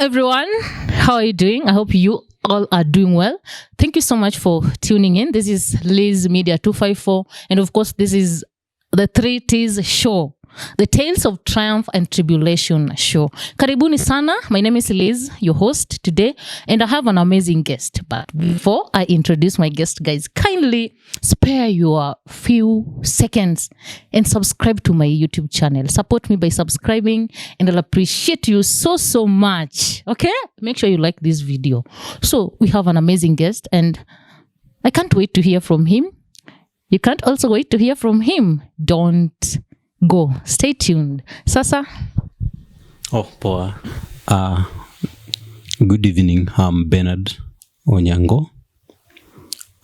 everyone. How are you doing? I hope you all are doing well. Thank you so much for tuning in. This is Liz Media 254. And of course, this is the 3 T's show. The Tales of Triumph and Tribulation show. Karibuni sana. My name is Liz, your host today, and I have an amazing guest. But before I introduce my guest, guys, kindly spare your few seconds and subscribe to my YouTube channel. Support me by subscribing, and I'll appreciate you so much. Okay? Make sure you like this video. So we have an amazing guest, and I can't wait to hear from him. You can't also wait to hear from him. Don't go. Stay tuned. Sasa. Oh, poa. Good evening. I'm Bernard Onyango.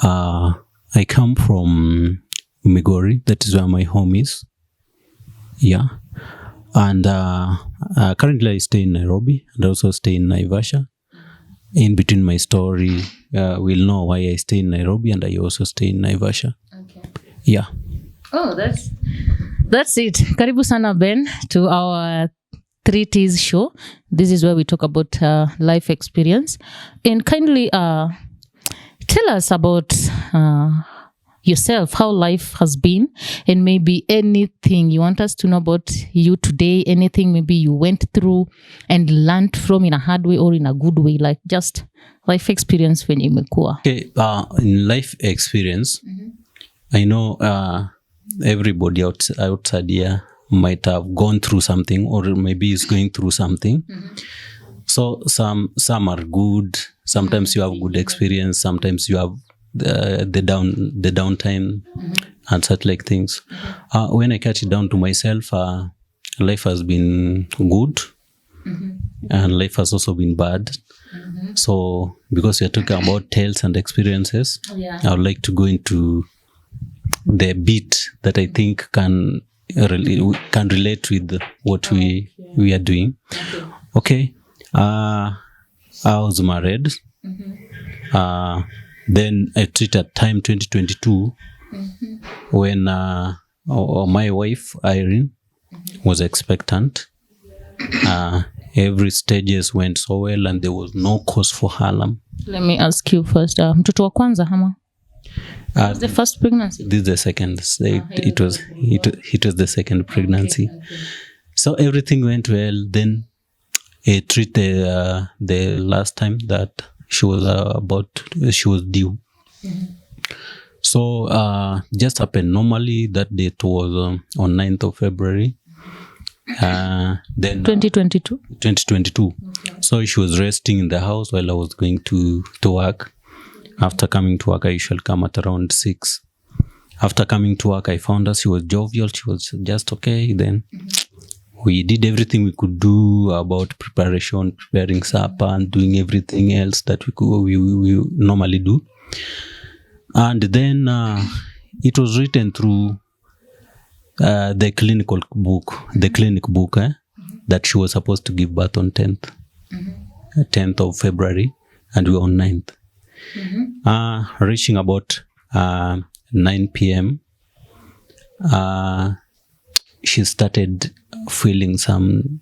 I come from Migori. That is where my home is. Yeah. And currently I stay in Nairobi and also stay in Naivasha. In between my story, we'll know why I stay in Nairobi and I also stay in Naivasha. Okay. Yeah. Oh, that's it. Karibu sana, Ben, to our 3 T's show. This is where we talk about life experience. And kindly tell us about yourself, how life has been, and maybe anything you want us to know about you today, anything maybe you went through and learned from in a hard way or in a good way, like just life experience when you imekuwa. Okay, in life experience, I know everybody outside here might have gone through something or maybe is going through something. So some are good. Sometimes you have good experience. Sometimes you have the downtime and such like things. When I catch it down to myself, life has been good and life has also been bad. So because we're talking about tales and experiences, I would like to go into the bit that I think can relate with what we are doing. Okay. I was married. Then I treated time 2022 when my wife Irene was expectant. Every stages went so well and there was no cause for alarm. Let me ask you first, mtoto wa kwanza hama? Was the first pregnancy? This is the second. It was the second pregnancy. Okay. So everything went well. Then I treated the last time that she was due. So just happened normally. That date was on 9th of February. Then 2022. 2022. Okay. So she was resting in the house while I was going to work. After coming to work, I usually come at around 6. After coming to work, I found her. She was jovial. She was just okay. Then we did everything we could do about preparing supper and doing everything else that we normally do. And then it was written through the clinic book that she was supposed to give birth on 10th of February, and we were on 9th. Reaching about 9 p.m. She started feeling some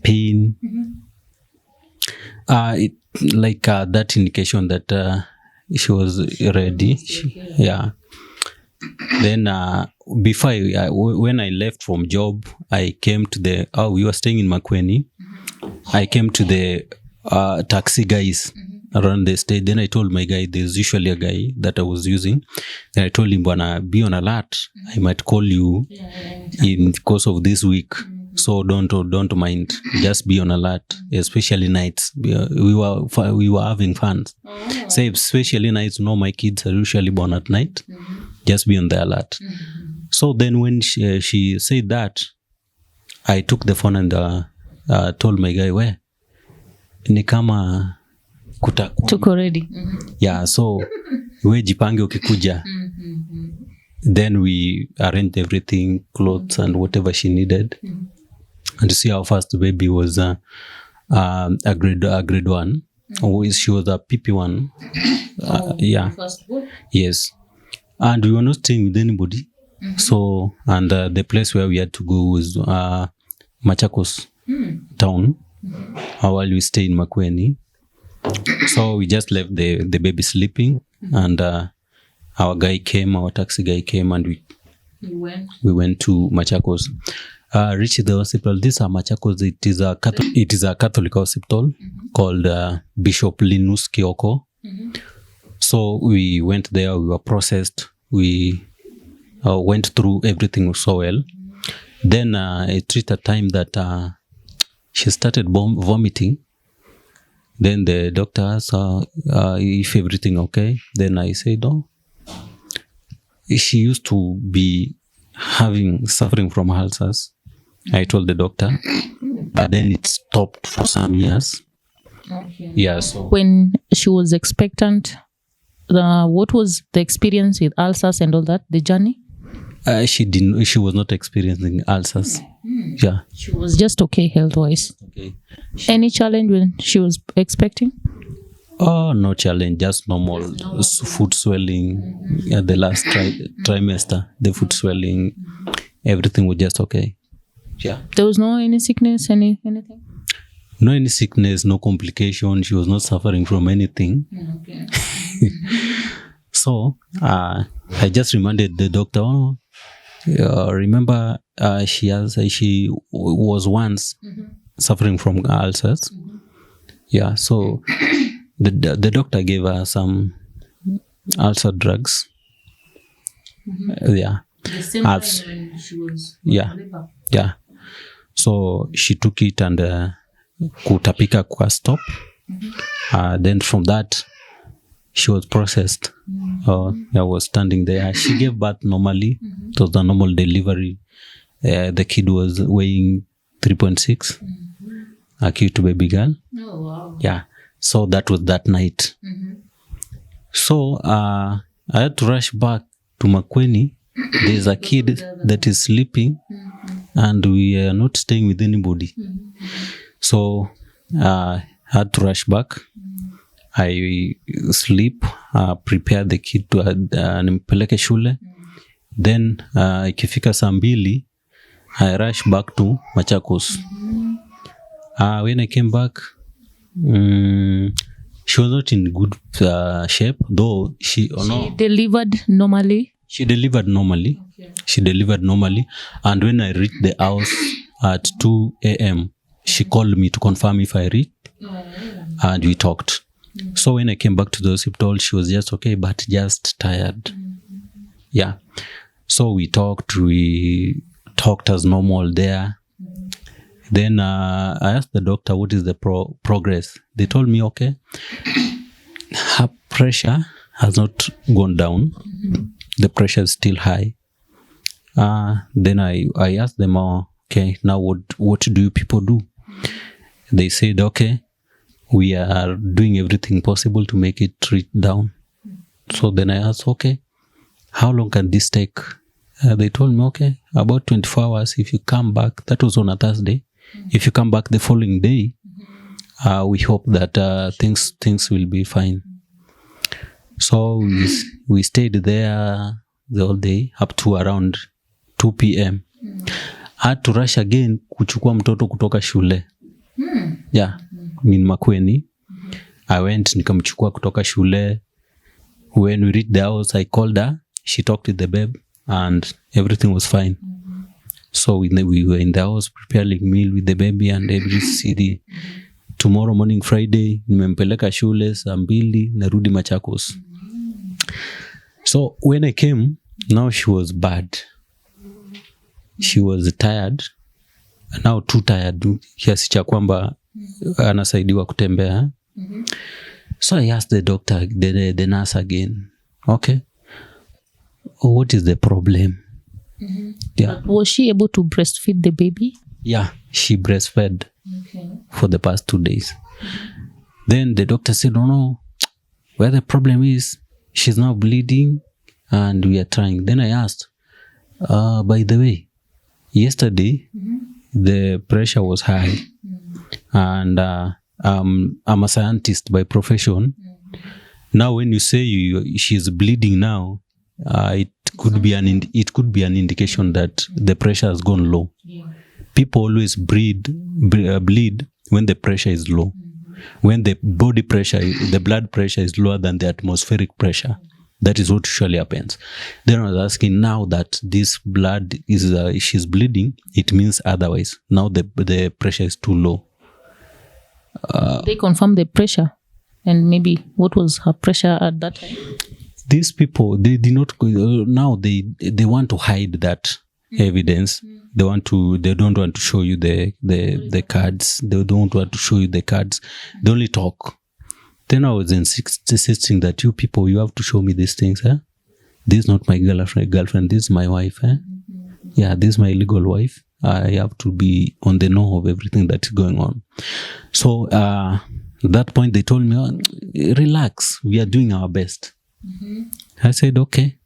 pain. That indication that she was ready. Yeah. Then before when I left from job, I came to we were staying in Makueni. I came to the taxi guys around the state. Then I told my guy, there's usually a guy that I was using. Then I told him, be on alert. I might call you in the course of this week. So don't mind. Just be on alert, especially nights. We were having fun. Say especially nights. My kids are usually born at night. Just be on the alert. So then when she said that, I took the phone and told my guy, where ni kama tuko ready. Yeah, so we jipange ukikuja. Then we arranged everything, clothes and whatever she needed. And to see our first baby was a grade 1. She was a PP1. Yeah. Yes. And we were not staying with anybody. So, and the place where we had to go was Machakos town. while we stay in Makueni. So we just left the baby sleeping, and our taxi guy came, and we went to Machakos. Reached the hospital. These are Machakos. It is a Catholic hospital called Bishop Linus Kioko. So we went there. We were processed. We went through everything so well. Then it reached a time that she started vomiting. Then the doctor asked if everything okay. Then I said, "Oh, she used to be suffering from ulcers." I told the doctor, but then it stopped for some years. Okay. Yeah. So When she was expectant, what was the experience with ulcers and all that? The journey? she was not experiencing ulcers. Yeah. She was just okay health-wise. Okay. Any challenge when she was expecting? Oh, no challenge, just normal food swelling. Yeah, the last trimester, the food swelling, everything was just okay. Yeah. There was no any sickness, anything? No any sickness, no complication. She was not suffering from anything. Okay. So I just reminded the doctor, remember she was once suffering from ulcers. Yeah, so the doctor gave her some ulcer drugs. Yeah. The same time when she was Yeah. So she took it and kutapika kwa stop. Then from that she was processed. I was standing there. She gave birth normally. It was a normal delivery. The kid was weighing 3.6. A cute baby girl. Oh, wow. Yeah. So that was that night. So I had to rush back to Makueni. There's a kid that is sleeping and we are not staying with anybody. So I had to rush back. I sleep, prepare the kid to nimpeleke shule. Then ikifika saa 2 I rush back to Machakos. When I came back, she was not in good shape, though she delivered normally. She delivered normally. Okay. She delivered normally. And when I reached the house at 2 a.m., she called me to confirm if I reached. And we talked. So when I came back to the hospital, she was just okay, but just tired. Yeah. So we talked as normal there. Then I asked the doctor, what is the progress? They told me, okay, her pressure has not gone down. The pressure is still high. Then I asked them, okay, now what do you people do? They said, okay, we are doing everything possible to make it down. So then I asked, okay, how long can this take? They told me, okay, about 24 hours. If you come back, that was on a Thursday. If you come back the following day, we hope that things will be fine. So we stayed there the whole day up to around 2 p.m. I had to rush again kuchukua mtoto kutoka shule. Yeah, in Makueni. I went nikamchukua kutoka shule. When we reached the house, I called her. She talked with the babe and everything was fine. So we were in the house preparing meal with the baby and every city. Tomorrow morning, Friday, nimempeleka shule saa 2 narudi Machakos. So when I came, now she was bad. She was tired. Now too tired. Kiasi cha kwamba anasaidiwa kutembea. So I asked the doctor, the nurse again, okay, what is the problem? Yeah. But was she able to breastfeed the baby? Yeah, she breastfed for the past 2 days. Then the doctor said, no, where the problem is, she's now bleeding and we are trying. Then I asked, by the way, yesterday the pressure was high and I'm a scientist by profession. Now when you say she's bleeding now, it could be an indication that the pressure has gone low. People always bleed when the pressure is low. When the body pressure, the blood pressure is lower than the atmospheric pressure. That is what usually happens. Then I was asking, now that this blood is, she's bleeding, it means otherwise. Now the pressure is too low. They confirm the pressure, and maybe what was her pressure at that time? These people, they did not go, now they want to hide that evidence. They don't want to show you the cards. They don't want to show you the cards. They only talk. Then I was insisting that you people, you have to show me these things. This is not my girlfriend. This is my wife. Yeah, this is my legal wife. I have to be on the know of everything that's going on. So at that point, they told me, relax, we are doing our best. I said, okay.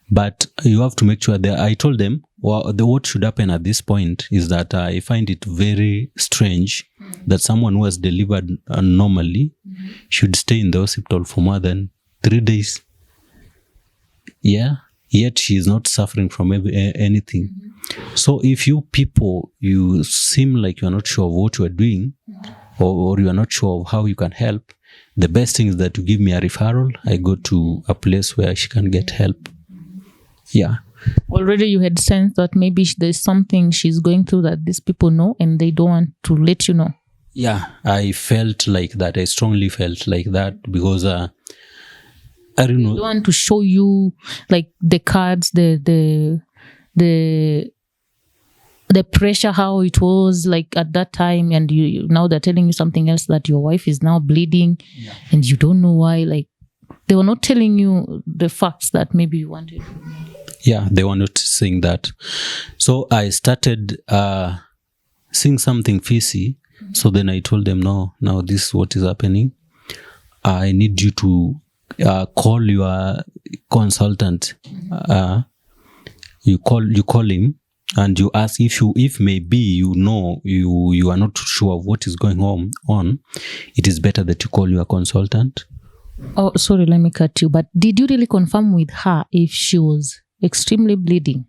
But you have to make sure that I told them, what should happen at this point is that I find it very strange that someone who has delivered normally should stay in the hospital for more than 3 days. Yeah, yet she is not suffering from anything. So if you people, you seem like you are not sure of what you are doing, or you are not sure of how you can help, the best thing is that you give me a referral. I go to a place where she can get help. Yeah. Already you had sensed that maybe there's something she's going through that these people know and they don't want to let you know. Yeah, I felt like that. I strongly felt like that because I don't know. They don't want to show you like the cards, the pressure, how it was like at that time, and you now they're telling you something else, that your wife is now bleeding, and you don't know why. Like they were not telling you the facts that maybe you wanted. Yeah, they were not saying that. So I started seeing something fishy. So then I told them, no, now this is what is happening. I need you to call your consultant. You call him and you ask if maybe you are not sure of what is going on. It is better that you call your consultant. Oh, sorry, let me cut you. But did you really confirm with her if she was extremely bleeding?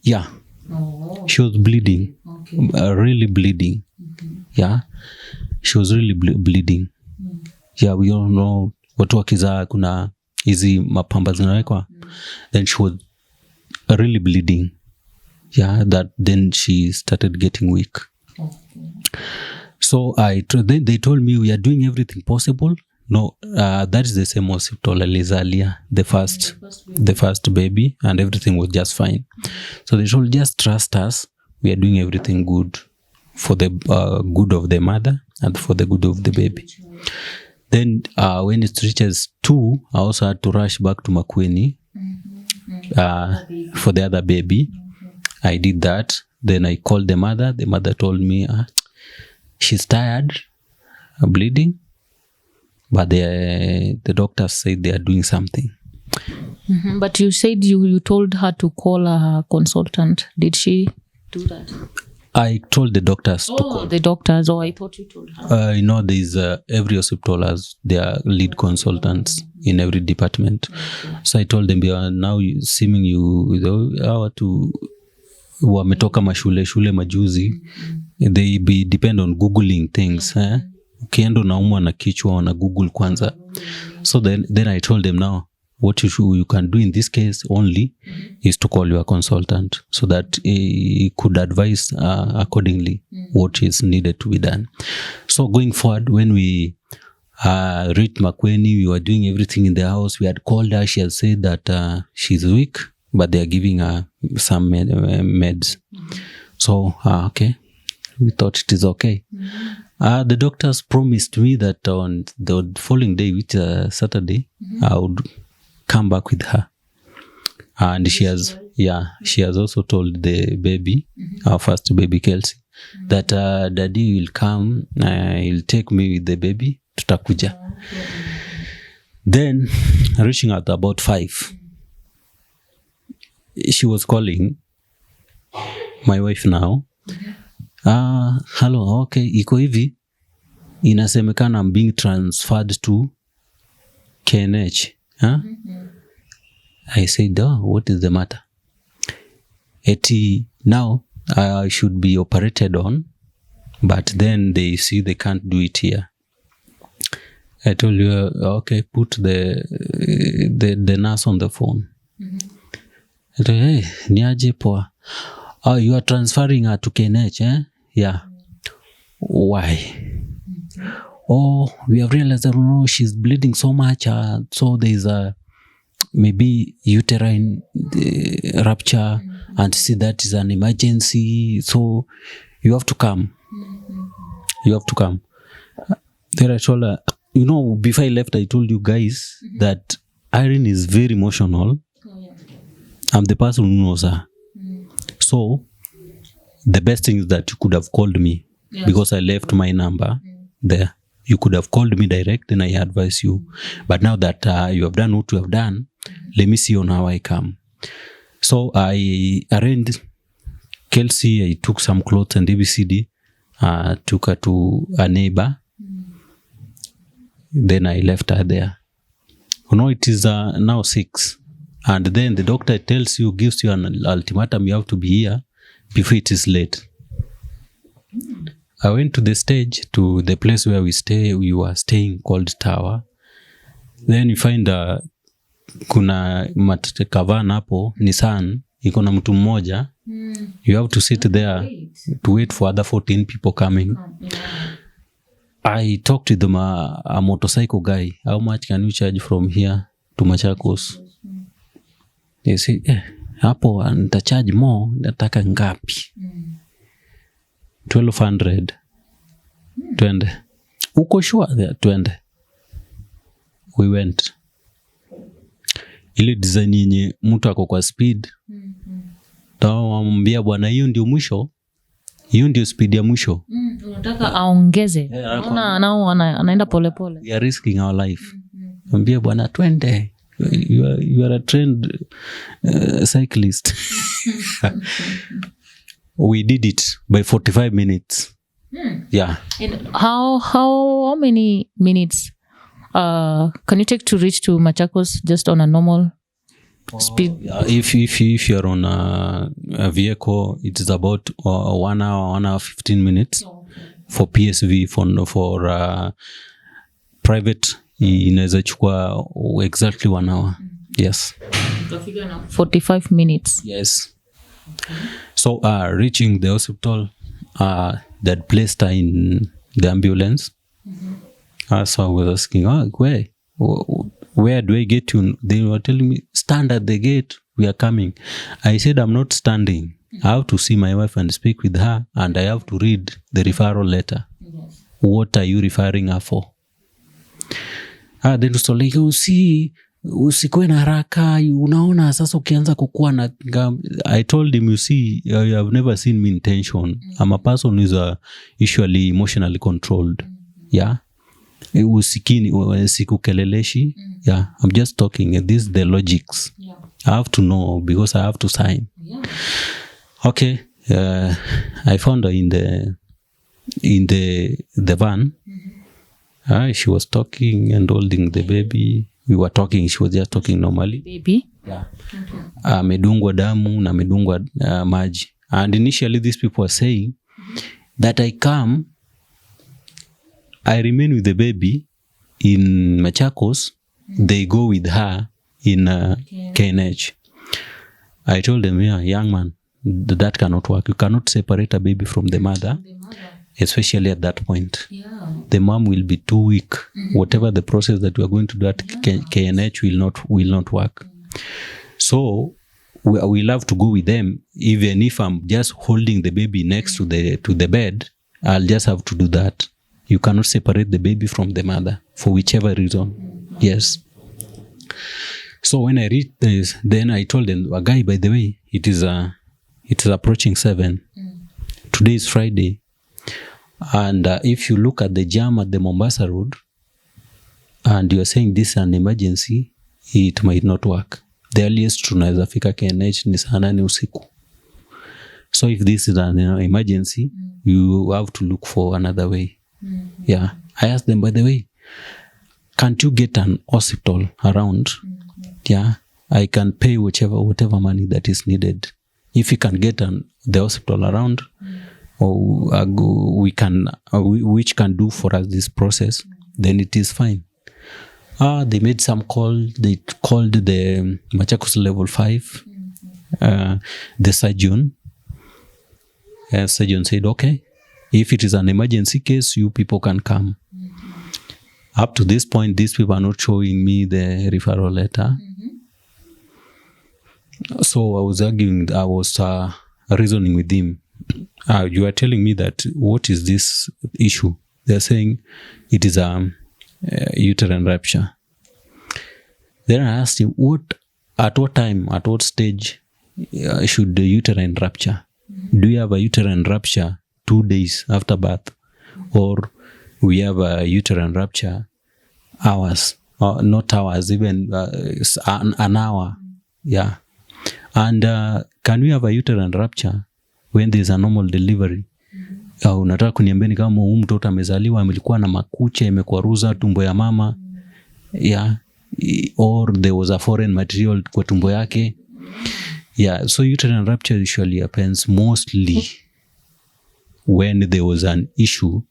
Yeah. Oh. She was bleeding. Okay. Really bleeding. Yeah. She was really bleeding. Yeah, we all know watu wakiza kuna hizi mapamba zinawekwa. Then she was really bleeding. Yeah, then she started getting weak. So they told me we are doing everything possible. No, that is the same hospital Alizalia, the first baby, and everything was just fine. So they told, just trust us. We are doing everything good for the good of the mother and for the good of the baby. Then when it reaches 2, I also had to rush back to Makueni for the other baby. I did that. Then I called the mother. The mother told me she's tired, bleeding. But the doctors said they are doing something. But you said you told her to call her consultant. Did she do that? I told the doctors to call. The doctors. Oh, I thought you told her. There's every hospital has their lead consultants in every department. So I told them, now seeming watu wametoka shule majuzi, they depend on Googling things. Ukienda unaumwa na kichwa na Google kwanza. So then I told them, now what you can do in this case only is to call your consultant so that he could advise accordingly what is needed to be done. So going forward, when we reached Makueni, we were doing everything in the house. We had called her. She had said that she's weak, but they are giving her some meds. So okay, we thought it is okay. The doctors promised me that on the following day, which is Saturday, I would come back with her. And she has also told the baby, our first baby Kelsey, that daddy will come, he'll take me with the baby, tutakuja. Then, reaching at about 5, she was calling my wife now. Hello, okay, iko hivi. Inasemekana I'm being transferred to KNH. I said, what is the matter? Now I should be operated on but then they see they can't do it here. I told you, okay, put the nurse on the phone. I told, hey, niaje poa. Oh, you are transferring her to KNH, eh? Yeah. Why? Oh, we have realized that she's bleeding so much, so there's a maybe uterine rupture, and see that is an emergency, so you have to come. You have to come. Then I told her, before I left, I told you guys that Irene is very emotional. I'm the person who knows her. So the best thing is that you could have called me, because I left my number there. You could have called me direct, and I advise you. But now that you have done what you have done, let me see on how I come. So I arranged Kelsey. I took some clothes and ABCD, took her to a neighbor. Then I left her there. It is now 6. And then the doctor gives you an ultimatum, you have to be here before it is late. I went to the stage, to the place where we were staying, called Tower. Then you find kuna matakavan hapo, Nissan, iko na mtu mmoja. You have to sit there to wait for other 14 people coming. I talked to them, a motorcycle guy. How much can you charge from here to Machakos? They say, hapo nitacharge more, nataka ngapi? 1,200. Twende. Uko sure? Twende. We went. Ile design yenye mtu ako kwa speed. Tawambia bwana, hiyo ndio mwisho. Hiyo ndio speed ya mwisho. Unataka aongeze. Anaenda pole pole. We are risking our life. Mwambie bwana, twende. You are a trained cyclist. We did it by 45 minutes. Yeah. And how many minutes can you take to reach to Machakos just on a normal speed? Yeah, if you're on a vehicle, it is about 1 hour, 1 hour 15 minutes. For PSV, for private, inaweza chukua exactly 1 hour. Yes. 45 minutes. Yes. So reaching the hospital, that placed her in the ambulance. So I was asking, where do I get to? They were telling me, stand at the gate, we are coming. I said, I'm not standing. I have to see my wife and speak with her, and I have to read the referral letter. Yes. What are you referring her for? Then so like, usikuwe na haraka, unaona sasa ukianza kukua na. I told him, you see, you have never seen me in tension. I'm a person who is usually emotionally controlled. Yeah. Sikukeleleshi. Yeah. I'm just talking. This is the logics. Yeah. I have to know because I have to sign. Yeah. Okay. I found her in the van. She was talking and holding the baby. We were talking. She was just talking normally. Baby? Yeah. Amedungwa damu na amedungwa maji. And initially these people were saying that I remain with the baby in Machakos. They go with her in KNH. I told them, young man, that cannot work. You cannot separate a baby from the mother. Especially at that point. Yeah. The mom will be too weak. Whatever the process that we are going to do at KNH will not work. So we'll have to go with them. Even if I'm just holding the baby next to the bed, I'll just have to do that. You cannot separate the baby from the mother for whichever reason. Yes. So when I reached this, then I told them, a guy, by the way, it is approaching 7. Today is Friday. And if you look at the jam at the Mombasa Road, and you are saying this is an emergency, it might not work. The earliest tunaweza fika KNH ni saa 8 usiku. So if this is an emergency, you have to look for another way. Yeah. I asked them, by the way, can't you get an hospital around? Yeah. I can pay whatever money that is needed. If you can get the hospital around, or which can do for us this process, then it is fine. They made some call. They called the Machakos level 5, the surgeon. Surgeon said, okay, if it is an emergency case, you people can come. Up to this point, these people are not showing me the referral letter. So I was reasoning with him. You are telling me that what is this issue? They're saying it is a uterine rupture. Then I asked him, at what time, at what stage should the uterine rupture? Do you have a uterine rupture 2 days after birth? Or we have a uterine rupture hours, not hours, even an hour. Yeah. And can we have a uterine rupture when there's a normal delivery? Unataka kuniambia kama huyu mtoto amezaliwa amelikuwa na makucha imekwaruza tumbo ya mama, yeah, or there was a foreign material kwa tumbo yake. Yeah, so uterine rupture usually happens mostly when there was an issue.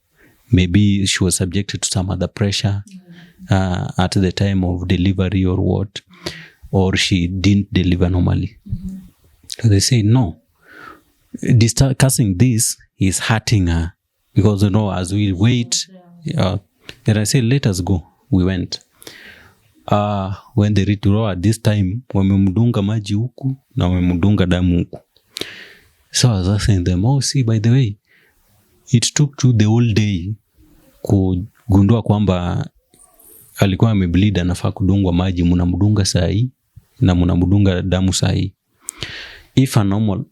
Maybe she was subjected to some other pressure at the time of delivery or what, or she didn't deliver normally. So they say, no, discussing this is hurting her because, as we wait, and I said, let us go. We went. When they reached at this time, wamemdunga maji huku na wamemdunga damu huku. So I was asking them, see, by the way, it took you the whole day kugundua kwamba alikuwa amebleed, anafaa kudungwa maji, mnamdunga saa hii na mnamdunga damu saa hii. If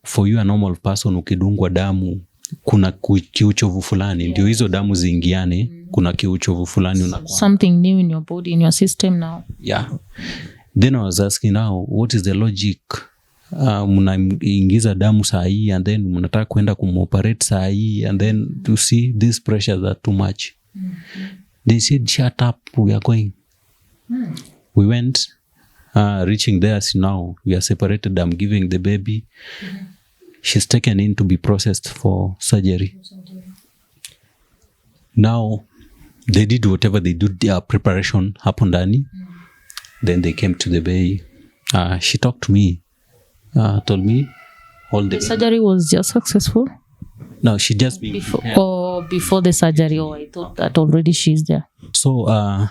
for you a normal person, ukidungwa damu kuna kiuchovu fulani, ndio hizo damu ziingiane, kuna kiuchovu fulani unakuwa. Something new in your body, in your system now. Yeah. Then I was asking now, what is the logic? Mnaingiza damu saa hii and then mnataka kwenda kumoperate saa hii and then to see these pressures are too much. They said, shut up, we are going. We went, reaching there, so now we are separated. I'm giving the baby. She's taken in to be processed for surgery. Now, they did whatever they did, their preparation hapo ndani. Then they came to the bay. She talked to me, told me all the surgery was just successful. No, she just been before the surgery. I thought that already she's there. So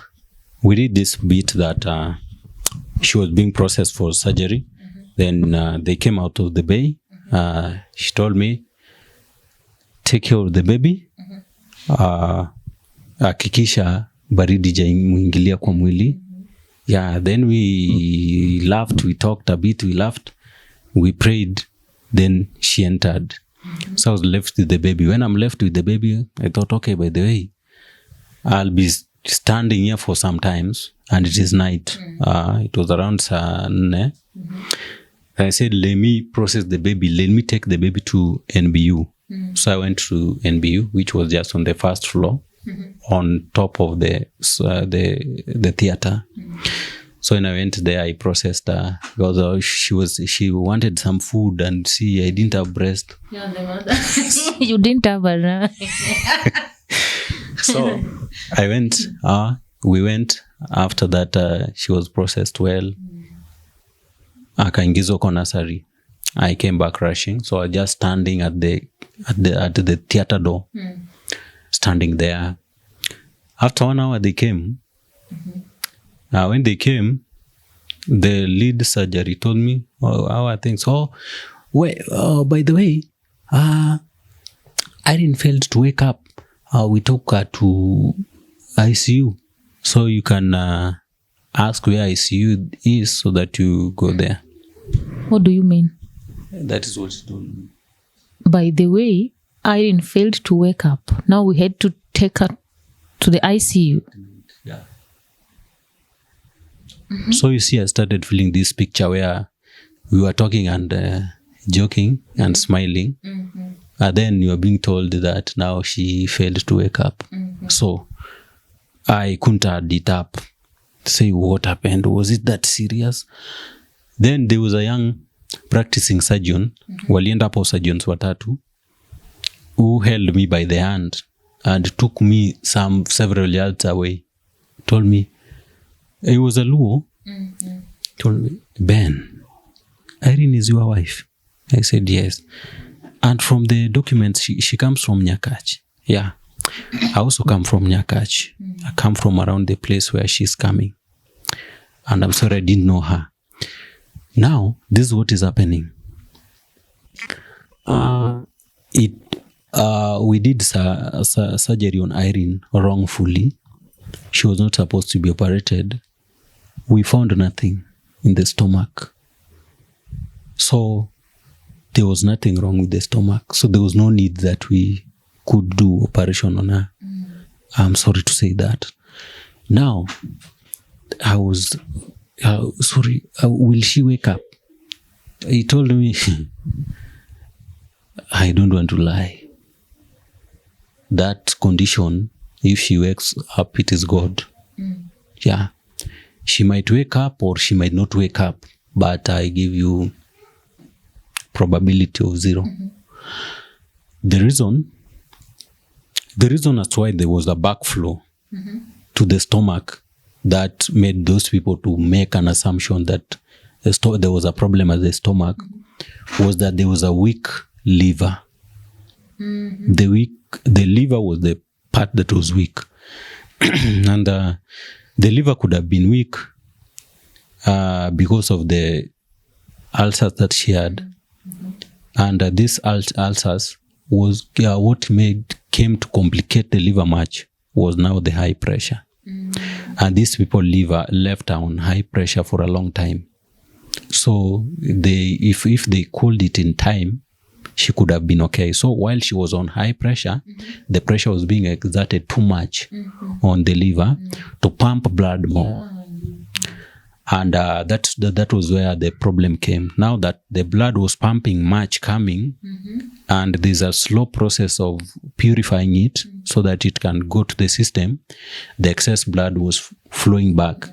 we did this bit that she was being processed for surgery. Then they came out of the bay. She told me, take care of the baby. Hakikisha baridi jamuingilia kwa mwili. Yeah, then we laughed, we talked a bit, we laughed, we prayed, then she entered. So I was left with the baby. When I'm left with the baby, I thought, okay, by the way, I'll be standing here for some times, and it is night. It was around 4. I said, let me process the baby. Let me take the baby to NBU. So I went to NBU, which was just on the first floor, on top of the theater. So when I went there, I processed her because she wanted some food, and see, I didn't have breast. Yeah, the mother. You didn't have her. So I went. We went. After that, she was processed well. Akaingizwa kwa nursery. I came back rushing, so I was just standing at the theater door, standing there. After 1 hour, they came. When they came, the lead surgery told me, how are things? By the way, Irene failed to wake up. We took her to ICU, so you can ask where ICU is so that you go there. What do you mean? That is what she told me. By the way, Irene failed to wake up. Now we had to take her to the ICU. Yeah. So you see, I started feeling this picture where we were talking and joking and smiling. And then you are being told that now she failed to wake up. So I couldn't add it up. Say what happened. Was it that serious? Then there was a young practicing surgeon. Walienda hapo surgeons watatu. who held me by the hand and took me several yards away, told me, he was a Luo, told me, Ben, Irene is your wife? I said, yes. And from the documents, she comes from Nyakach. Yeah. I also come from Nyakach. I come from around the place where she's coming. And I'm sorry I didn't know her. Now, this is what is happening. We did surgery on Irene wrongfully. She was not supposed to be operated. We found nothing in the stomach. So there was nothing wrong with the stomach. So there was no need that we could do operation on her. I'm sorry to say that. Now, I was sorry, will she wake up? He told me, I don't want to lie. That condition, if she wakes up, it is God. Yeah. She might wake up or she might not wake up, but I give you probability of 0. The reason as to why there was a backflow to the stomach that made those people to make an assumption that there was a problem at the stomach was that there was a weak liver. The liver was the part that was weak. And the liver could have been weak because of the ulcers that she had. And these ulcers was what came to complicate the liver much was now the high pressure. And these people left on high pressure for a long time. So if they called it in time, she could have been okay. So while she was on high pressure, the pressure was being exerted too much on the liver to pump blood more. And that was where the problem came. Now that the blood was pumping much coming, and there's a slow process of purifying it so that it can go to the system, the excess blood was flowing back.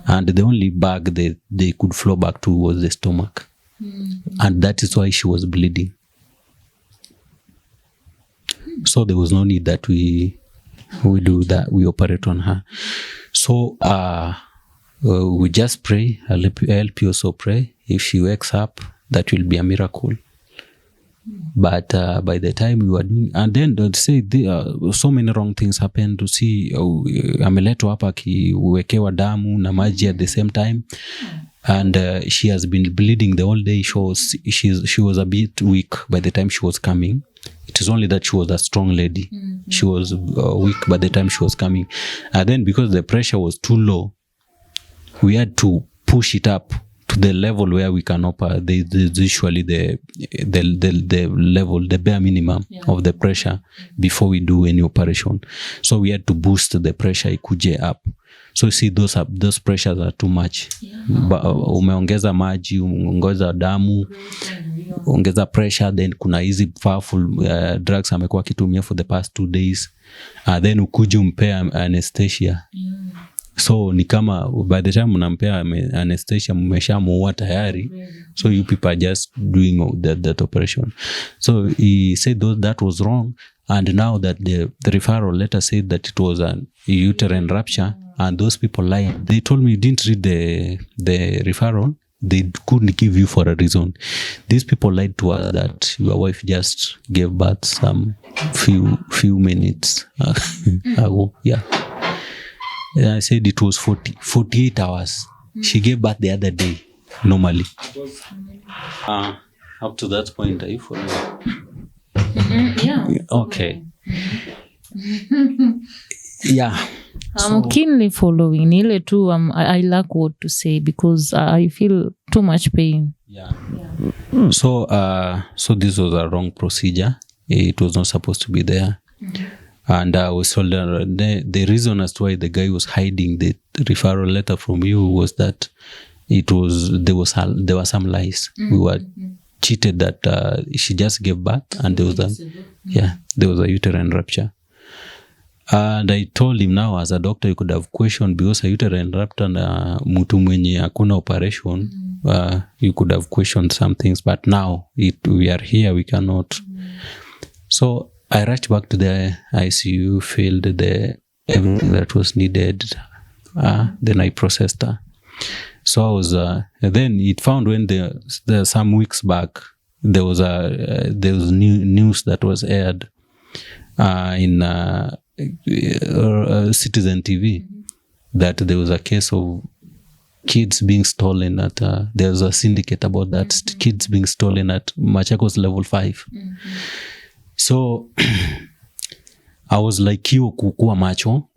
And the only bag they could flow back to was the stomach. And that is why she was bleeding. So there was no need that we do that, we operate on her. So we just pray. I'll help you also pray. If she wakes up, that will be a miracle. But by the time we were doing, and then they'd say so many wrong things happened. To see ameletwa hapa akiwekewa damu na maji at the same time, and she has been bleeding the whole day. She was a bit weak by the time she was coming. It is only that she was a strong lady. She was weak by the time she was coming, and then because the pressure was too low, we had to push it up to the level where we can operate. There's usually the level, the bare minimum of the pressure before we do any operation. So we had to boost the pressure ikuje up. So you see those pressures are too much. Umeongeza maji, umeongeza damu, ongeza pressure, then kuna hizi powerful drugs amekuwa akitumia for the past 2 days. Then ukuje umpea anesthesia. So ni kama by the time unampea anesthesia mmeshamuua tayari. So you people are just doing that operation. So he said that was wrong, and now that the referral letter said that it was a uterine rupture, and those people lied. They told me you didn't read the referral. They couldn't give you for a reason. These people lied to us that your wife just gave birth some few minutes ago. Yeah. I said it was 48 hours. She gave birth the other day, normally. Up to that point, are you following? Yeah. Okay. Yeah. I'm keenly following. Nile too, I lack what to say because I feel too much pain. Yeah. So this was a wrong procedure. It was not supposed to be there. And I was told the reason as to why the guy was hiding the referral letter from you was that there were some lies. We were cheated that she just gave birth and there was a uterine rupture. And I told him now as a doctor you could have questioned because a uterine rupture na mtu mwenye hakuna operation, you could have questioned some things, but now we are here, we cannot. So I rushed back to the ICU, filled everything that was needed. Then I processed her. So I was. Then it found when the some weeks back there was news that was aired in Citizen TV that there was a case of kids being stolen at. There was a syndicate about that kids being stolen at Machakos level 5. So I was like you kukua macho.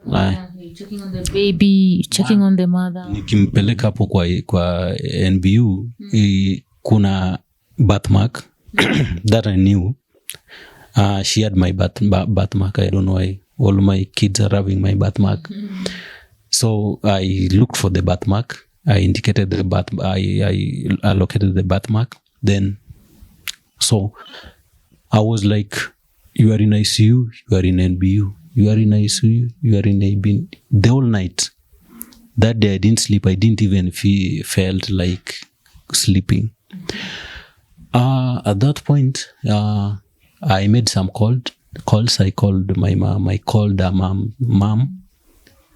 Checking on the baby, checking on the mother. Nikimpeleka hapo kwa NBU, kuna birthmark that I knew. She had my birthmark. I don't know why all my kids are having my birthmark. So I looked for the birthmark. I indicated the I allocated the birthmark. Then, so I was like, you are in ICU, you are in NBU, you are in ICU, you are in AB. The whole night. That day I didn't sleep. I didn't even felt like sleeping. At that point, I made some calls. I called my mom. I called her mom.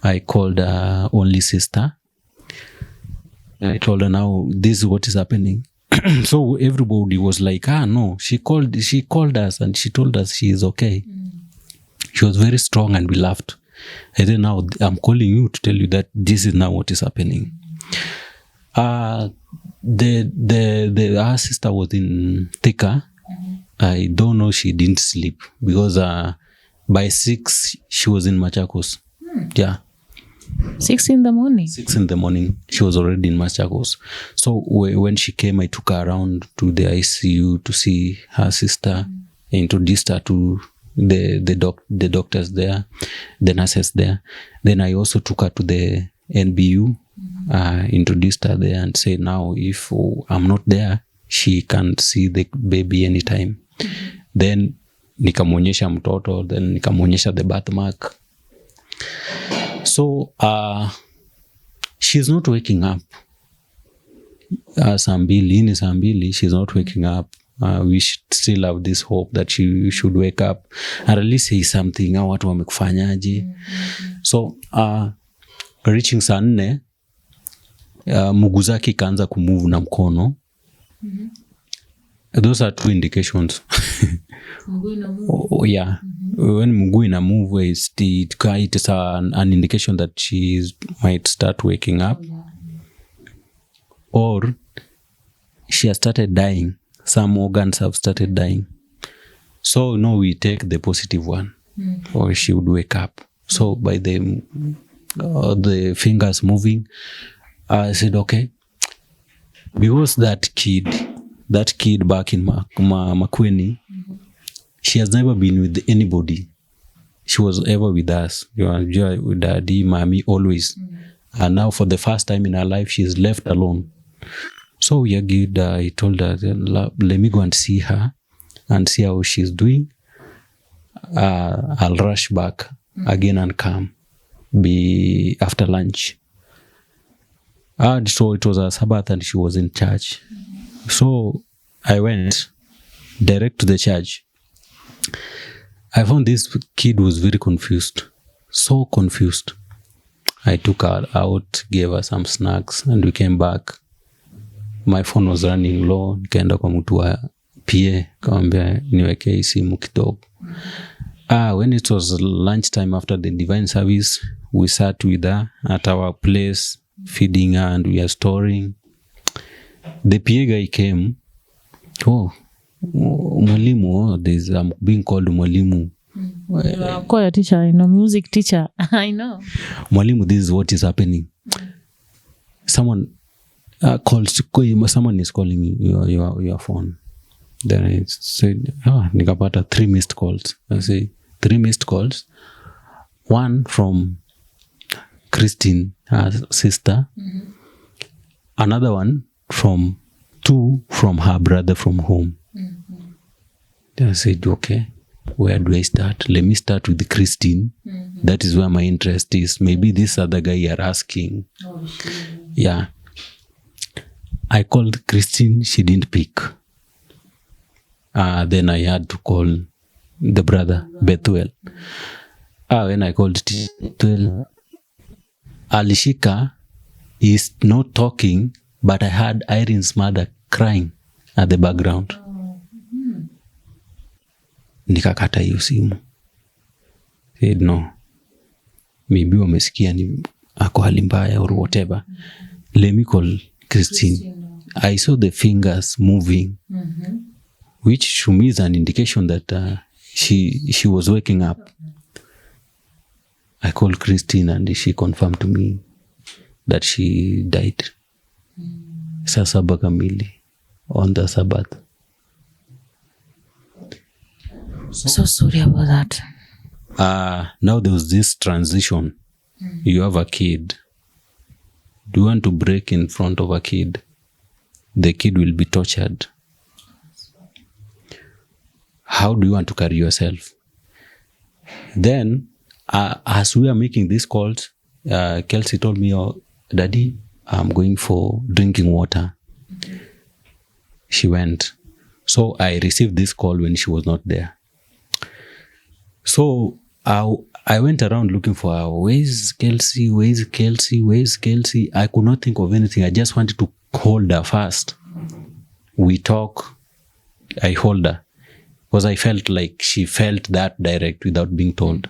I called her only sister. I told her, now this is what is happening. So everybody was like, no, she called us and she told us she is okay. She was very strong and we laughed. I said, now I'm calling you to tell you that this is now what is happening. Our sister was in Thika. I don't know, she didn't sleep because by 6 she was in Machakos. Yeah. 6 in the morning. 6 in the morning. She was already in Machakos. So when she came, I took her around to the ICU to see her sister, introduced her to the doctors there, the nurses there. Then I also took her to the NBU, introduced her there and said, now if I'm not there, she can see the baby anytime. Then nikamwonyesha mtoto, then nikamwonyesha the birthmark. So she's not waking up. Saa mbili, she's not waking up. We still have this hope that she should wake up and at least say something. Watu wamekufanyaje? So reaching saa 4, mguu zake kaanza kumove na mkono. Those are 2 indications. Yeah. When mguu ina move, it's an indication that she might start waking up. Or she has started dying. Some organs have started dying. So no, we take the positive one. Or she would wake up. So by the fingers moving, I said, okay. Because that kid back in Makueni, she has never been with anybody. She was ever with us. You are with daddy, mommy, always. And now for the first time in her life, she's left alone. So we agreed. I told her, let me go and see her and see how she's doing. I'll rush back again and come after lunch. So it was a Sabbath and she was in church. So I went direct to the church. I found this kid was very confused. So confused. I took her out, gave her some snacks, and we came back. My phone was running low. Nikaenda kwa mtu wa PA, kaambia niweke simu kidogo. When it was lunchtime after the divine service, we sat with her at our place, feeding her, and we are storing. The PA guy came. Mwalimu, I'm being called Mwalimu. Choir teacher, I know, music teacher. I know. Mwalimu, this is what is happening. Someone someone is calling your phone. Then I said, nikapata 3 missed calls. I say 3 missed calls. 1 from Christine, her sister. Another one from 2 from her brother from home. Then I said, okay, where do I start? Let me start with Christine. That is where my interest is. Maybe this other guy you're asking. Yeah. I called Christine. She didn't pick. Then I had to call the brother, Bethuel. When I called Bethuel, Alishika is not talking, but I heard Irene's mother crying at the background. Nikakata hiyo simu. Said no. Maybe wamesikia ni ako hali mbaya or whatever. Let me call Christine. I saw the fingers moving, which to me is an indication that she was waking up. I called Christine and she confirmed to me that she died. Saa 7 kamili on the Sabbath. So sorry about that. Now there was this transition. You have a kid. Do you want to break in front of a kid? The kid will be tortured. How do you want to carry yourself? Then, as we are making these calls, Kelsey told me, "Oh, Daddy, I'm going for drinking water." She went. So I received this call when she was not there. So I went around looking for her. Where's Kelsey? Where's Kelsey? Where's Kelsey? I could not think of anything. I just wanted to hold her first. We talk. I hold her. Because I felt like she felt that direct without being told.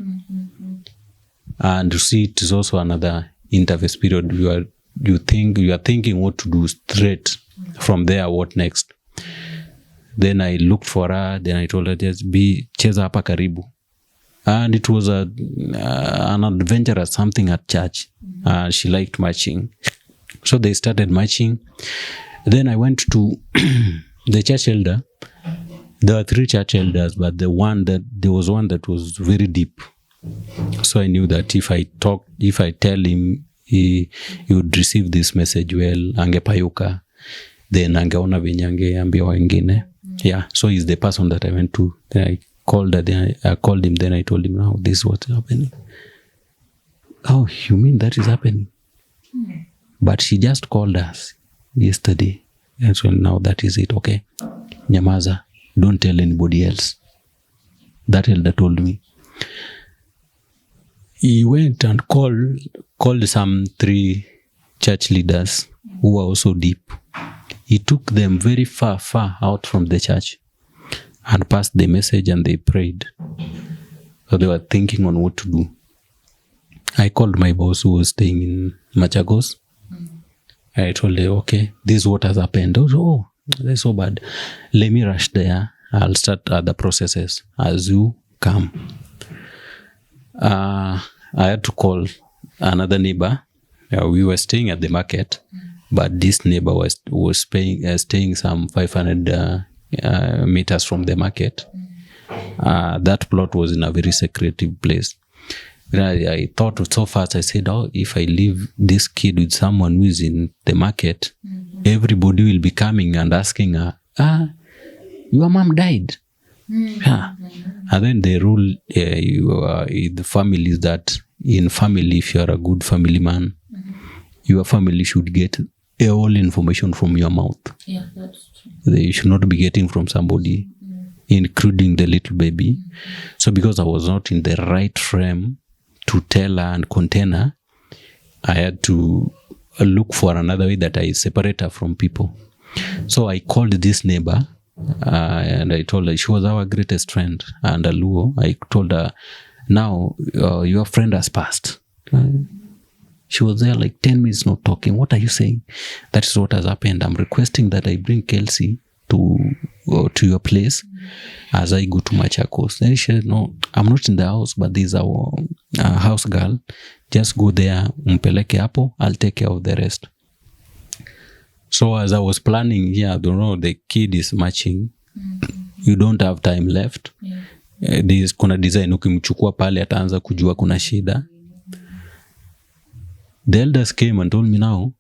And you see, it is also another interface period. You are thinking what to do straight from there, what next. Then I looked for her. Then I told her, just be cheza hapa karibu. And it was an adventurous something at church. She liked marching. So they started marching. Then I went to the church elder. There were 3 church elders, but there was one that was very deep. So I knew that if I tell him, he would receive this message well, angepayuka, then angeona venye angeambia wengine. Yeah, so he's the person that I went to. Then I called him, then I told him, now this is what's happening. Oh, you mean that is happening? But she just called us yesterday. And so now that is it, okay? Nyamaza, don't tell anybody else. That elder told me. He went and called some 3 church leaders who were also deep. He took them very far out from the church and passed the message, and they prayed. So they were thinking on what to do. I called my boss who was staying in Machagos. I told her, okay, this is what has happened. Oh, that's so bad. Let me rush there. I'll start other processes as you come. I had to call another neighbor. We were staying at the market, but this neighbor was staying some 500 meters from the market. That plot was in a very secretive place. I thought so fast. I said, oh, if I leave this kid with someone who is in the market, everybody will be coming and asking her, your mom died. Yeah. And then the rule in the family is that in family, if you are a good family man, your family should get all information from your mouth. Yeah, that's true. You should not be getting from somebody, including the little baby. So because I was not in the right frame to tell her and contain her, I had to look for another way that I separate her from people. So I called this neighbor and I told her, she was our greatest friend and a Luo. I told her, now your friend has passed. She was there like 10 minutes not talking. What are you saying? That is what has happened. I'm requesting that I bring Kelsey to your place as I go to Machakos. Then she said, no, I'm not in the house, but there's our house girl. Just go there, umpeleke hapo, I'll take care of the rest. So as I was planning, I don't know, the kid is marching. You don't have time left. Kuna design ukimchukua pale ataanza kujua kuna shida. The elders came and told me, now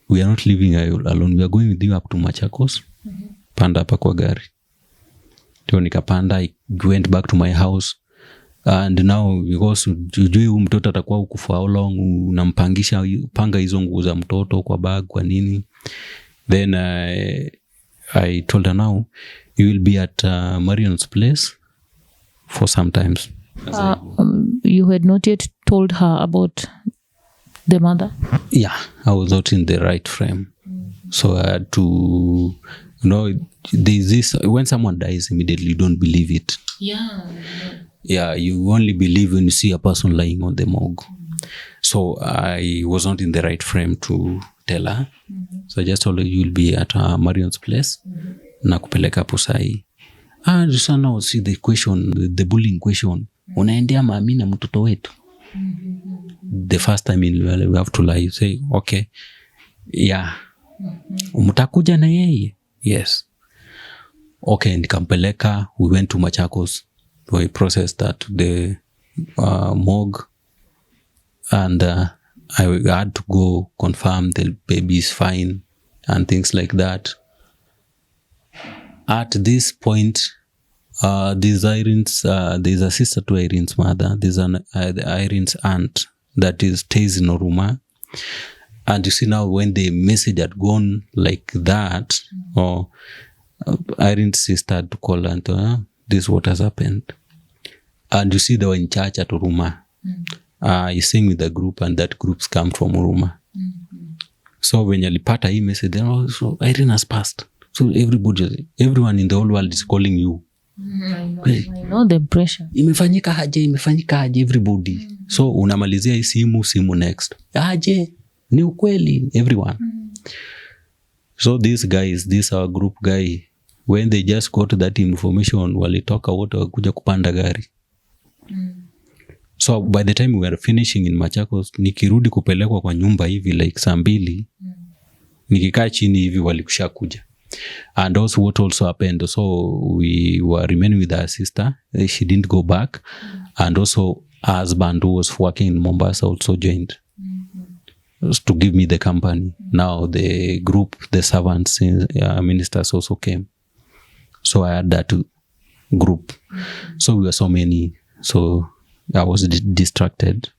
we are not leaving alone. We are going with you up to Machakos. Panda hapa kwa gari. Ndio nikapanda. I went back to my house. And now because ujui mtoto atakuwa huku for how long, unampangisha panga hizo nguo za mtoto kwa bag kwa nini. Then I told her, now you will be at Marion's place for some times. You had not yet told her about the mother? Yeah, I was not in the right frame. So I had to, there's this, when someone dies immediately, you don't believe it. Yeah, you only believe when you see a person lying on the morgue. So I was not in the right frame to tell her. So I just told her, you'll be at Marion's place. Na kupeleka hapo sahi. Just now see the question, the bullying question. Unaendea mami na mtoto wetu. The first time we have to lie, you say, okay, yeah. Mtakuja na yeye? Yes. Okay, nikampeleka. We went to Machakos. We processed that the morgue, and I had to go confirm the baby is fine and things like that. At this point, there's Irene's, there's a sister to Irene's mother. There's Irene's aunt that stays in Oruma. And you see now when the message had gone like that, or Irene's sister had to call and this is what has happened. And you see they were in church at Oruma. You sing with the group, and that groups come from Oruma. So when you alipata hii message, then so Irene has passed. So everyone in the whole world is calling you. I know the pressure. Imefanyika aje everybody. So unamalizia hii simu next. Aje, ni ukweli, everyone. So these guys, this our group guy, when they just got that information, walitoka wote wakuja kupanda gari. So by the time we were finishing in Machakos, nikirudi kupelekwa kwa nyumba hivi like saa 2, nikikaa chini hivi walikusha kuja. And also what also happened, so we were remaining with our sister. She didn't go back. And also her husband who was working in Mombasa also joined to give me the company. Now the group, the servants, ministers also came. So I had that group. So we were so many. So I was distracted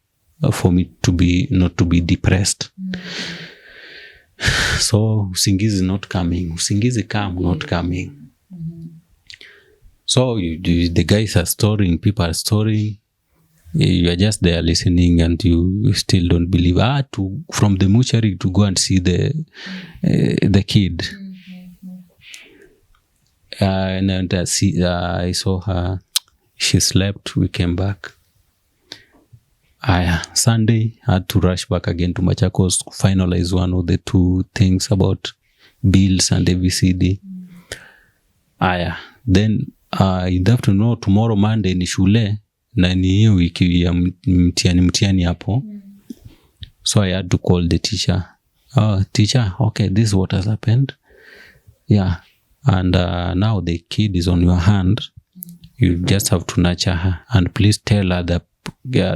for me to be, not to be depressed. So usingizi not coming. Usingizi come, not coming. So the guys are storing, people are storing. You are just there listening, and you still don't believe. From the mortuary to go and see the kid. And I saw her. She slept. We came back. Sunday, I had to rush back again to Machakos to finalize one of the 2 things about bills and ABCD. Then you have to know tomorrow Monday ni shule na ni hiyo wiki ya mtihani hapo. So I had to call the teacher. Teacher, okay, this is what has happened. Yeah. And now the kid is on your hand. You just have to nurture her, and please tell other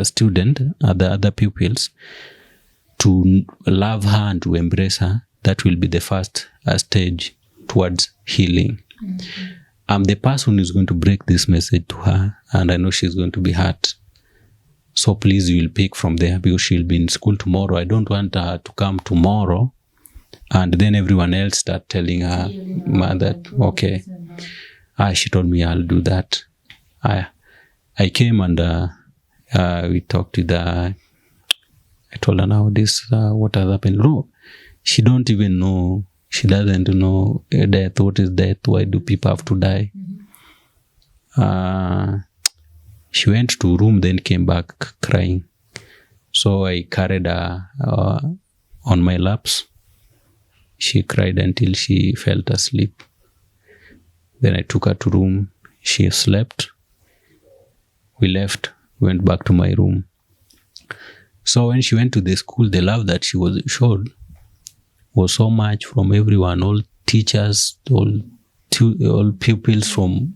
student, the other pupils, to love her and to embrace her. That will be the first stage towards healing. I'm the person who is going to break this message to her, and I know she's going to be hurt. So please, you will pick from there, because she'll be in school tomorrow. I don't want her to come tomorrow and then everyone else start telling her mother, okay. She told me I'll do that. I came and we talked with her. I told her now this, what has happened. No, she don't even know. She doesn't know death. What is death? Why do people have to die? She went to room, then came back crying. So I carried her on my laps. She cried until she fell asleep. Then I took her to room. She slept. We left, went back to my room. So when she went to the school, the love that she was showed was so much from everyone, all teachers, all pupils from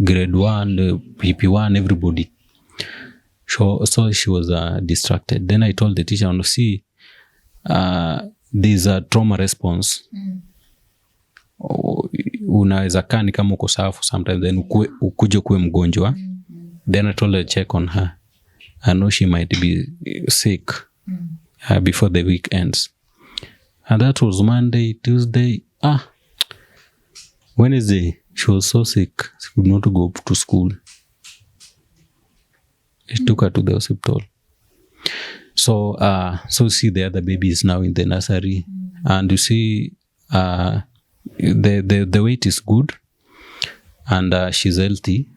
grade 1, PP1, everybody. So she was distracted. Then I told the teacher, see, there's a trauma response. Unaweza kaa ni kama uko sawa sometimes, then ukuje kuwe mgonjwa. Then I told her to check on her. I know she might be sick before the week ends. And that was Monday, Tuesday. Wednesday, she was so sick, she could not go to school. He took her to the hospital. So see the other baby is now in the nursery, and you see the weight is good, and she's healthy.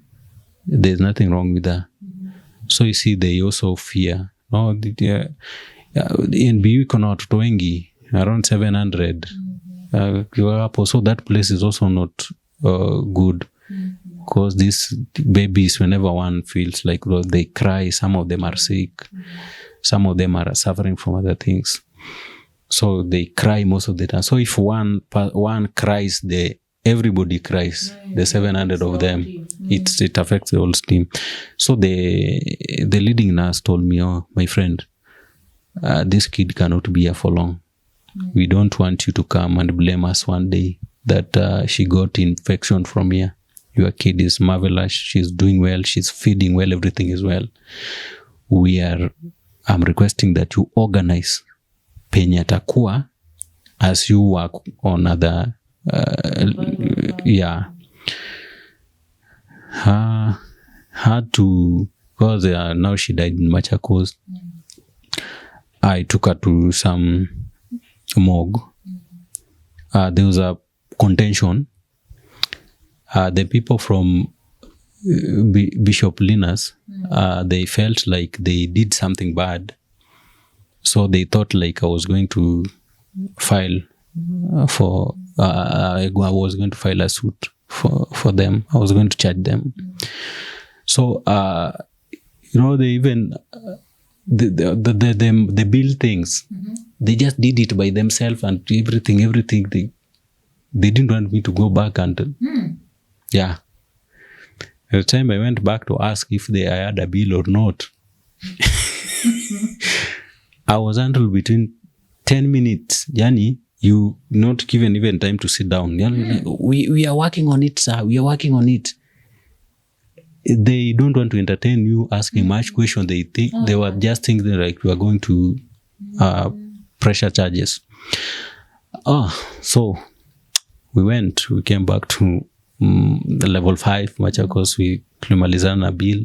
There's nothing wrong with her. So you see, they also fear. No, in Biwiko na watoto wengi around 700. So that place is also not good, because these babies, whenever one feels like they cry, some of them are sick, some of them are suffering from other things. So they cry most of the time. So if one cries, everybody cries. The 700 of them, it affects the whole team. So the leading nurse told me, "Oh, my friend, this kid cannot be here for long. We don't want you to come and blame us one day that she got infection from here. Your kid is marvelous. She's doing well. She's feeding well. Everything is well. I'm requesting that you organize penye atakuwa as you work on other had to, because now she died in Machakos. I took her to some morgue. There was a contention. The people from Bishop Linus, they felt like they did something bad. So they thought like I was going to file I was going to file a suit for them. I was going to charge them. So, they even, they build things. They just did it by themselves, and everything, they didn't want me to go back and, yeah. At the time I went back to ask if I had a bill or not. I was handled between 10 minutes. Yani, you not given even time to sit down. Yani, we are working on it, sir. We are working on it. They don't want to entertain you asking much question. They think they were just thinking like we are going to pressure charges. So we came back to the level 5, Machakos. We climalizana a bill.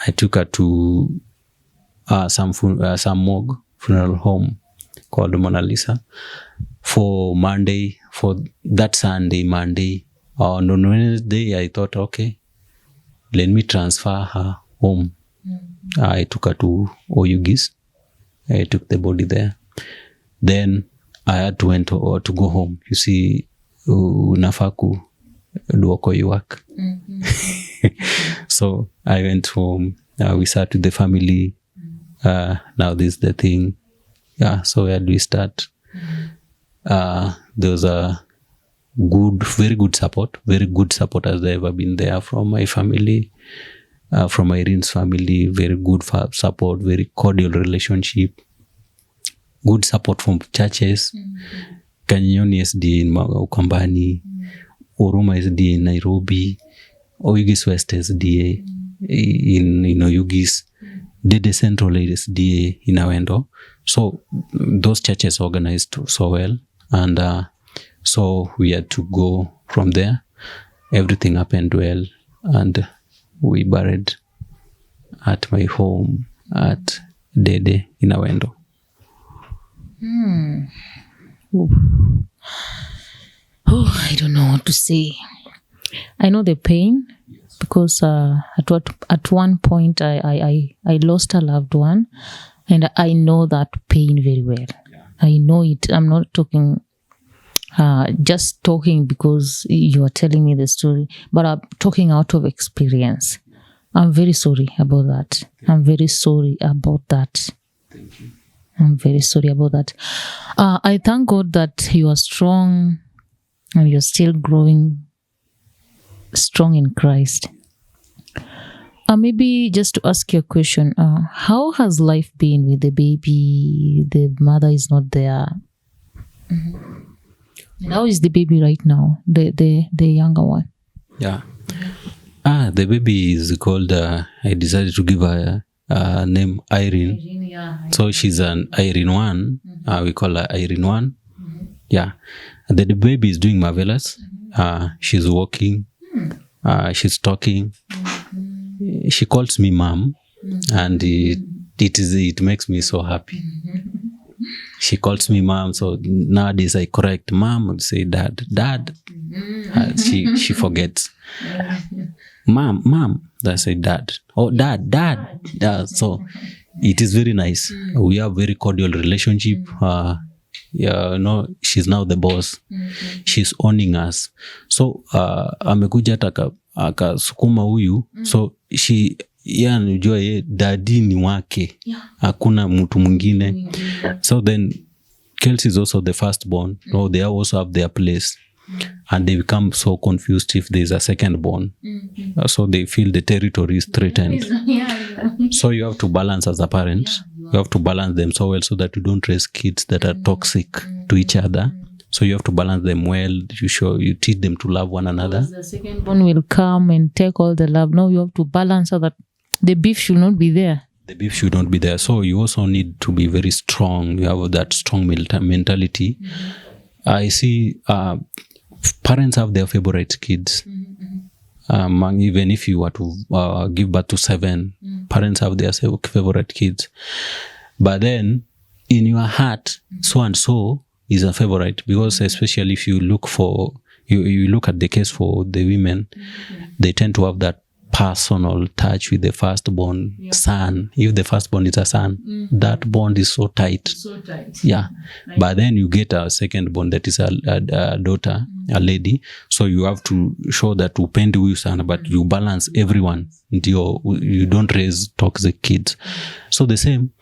I took her to some morgue funeral home called Mona Lisa for that Sunday, Monday. On Wednesday, I thought, okay, let me transfer her home. I took her to Oyugis. I took the body there. Then I had to go home. You see, unafaku duoko yuak. So I went home. We sat with the family. Now this is the thing. Yeah, so where do we start? There was a very good support has ever been there from my family, from Irene's family. Very good support, very cordial relationship. Good support from churches. Kanyoni SDA in Ukambani, Oruma SDA in Nairobi, Oyugis West SDA in Oyugis, Dede Central SDA in Awendo. So those churches organized so well, and so we had to go from there. Everything happened well, and we buried at my home at Dede in Awendo. I don't know what to say. I know the pain because at one point I lost a loved one, and I know that pain very well. I know it. I'm not talking just talking because you are telling me the story, but I'm talking out of experience. I'm very sorry about that. I'm very sorry about that. Thank you. I'm very sorry about that. I thank God that you are strong and you're still growing strong in Christ. Maybe just to ask you a question, how has life been with the baby? The mother is not there. And how is the baby right now, the younger one? Yeah. The baby is called, I decided to give her name Irene. So she's an Irene 1. We call her Irene 1. Yeah. The baby is doing marvelous. She's walking. She's talking. She calls me mom. and it makes me so happy. She calls me mom, so nowadays I correct mom and say dad. She forgets. Mom. I say dad. Oh, dad. So it is very nice. We have very cordial relationship. She's now the boss. She's owning us. So amekuja akasukuma huyu. So anajua daddy ni wake. Hakuna mtu mwingine. So then Kelsey is also the firstborn. No, they also have their place. And they become so confused if there's a second-born. So they feel the territory is threatened. So you have to balance as a parent. You have to balance them so well so that you don't raise kids that are toxic to each other. So you have to balance them well. You teach them to love one another. The second-born will come and take all the love. No, you have to balance so that the beef should not be there. The beef should not be there. So you also need to be very strong. You have that strong mentality. I see parents have their favorite kids. Even if you were to give birth to 7, parents have their favorite kids. But then in your heart, so and so is a favorite, because especially if you look at the case for the women, they tend to have that personal touch with the firstborn son. If the firstborn is a son, that bond is so tight. Yeah. But then you get a secondborn that is a daughter, a lady. So you have to show that upendi huyu sana, but you balance everyone. You don't raise toxic kids. So the same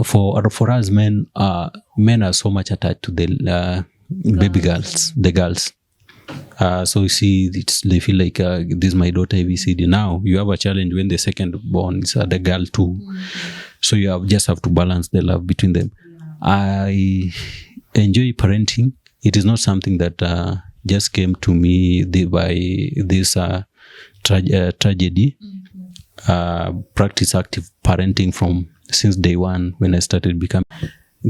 for us men are so much attached to the baby girls, the girls. So you see, they feel like this is my daughter ABCD. Now you have a challenge when the second born is the girl too. So you just have to balance the love between them. I enjoy parenting. It is not something that just came to me by this tragedy. Practice active parenting from since day one when I started becoming.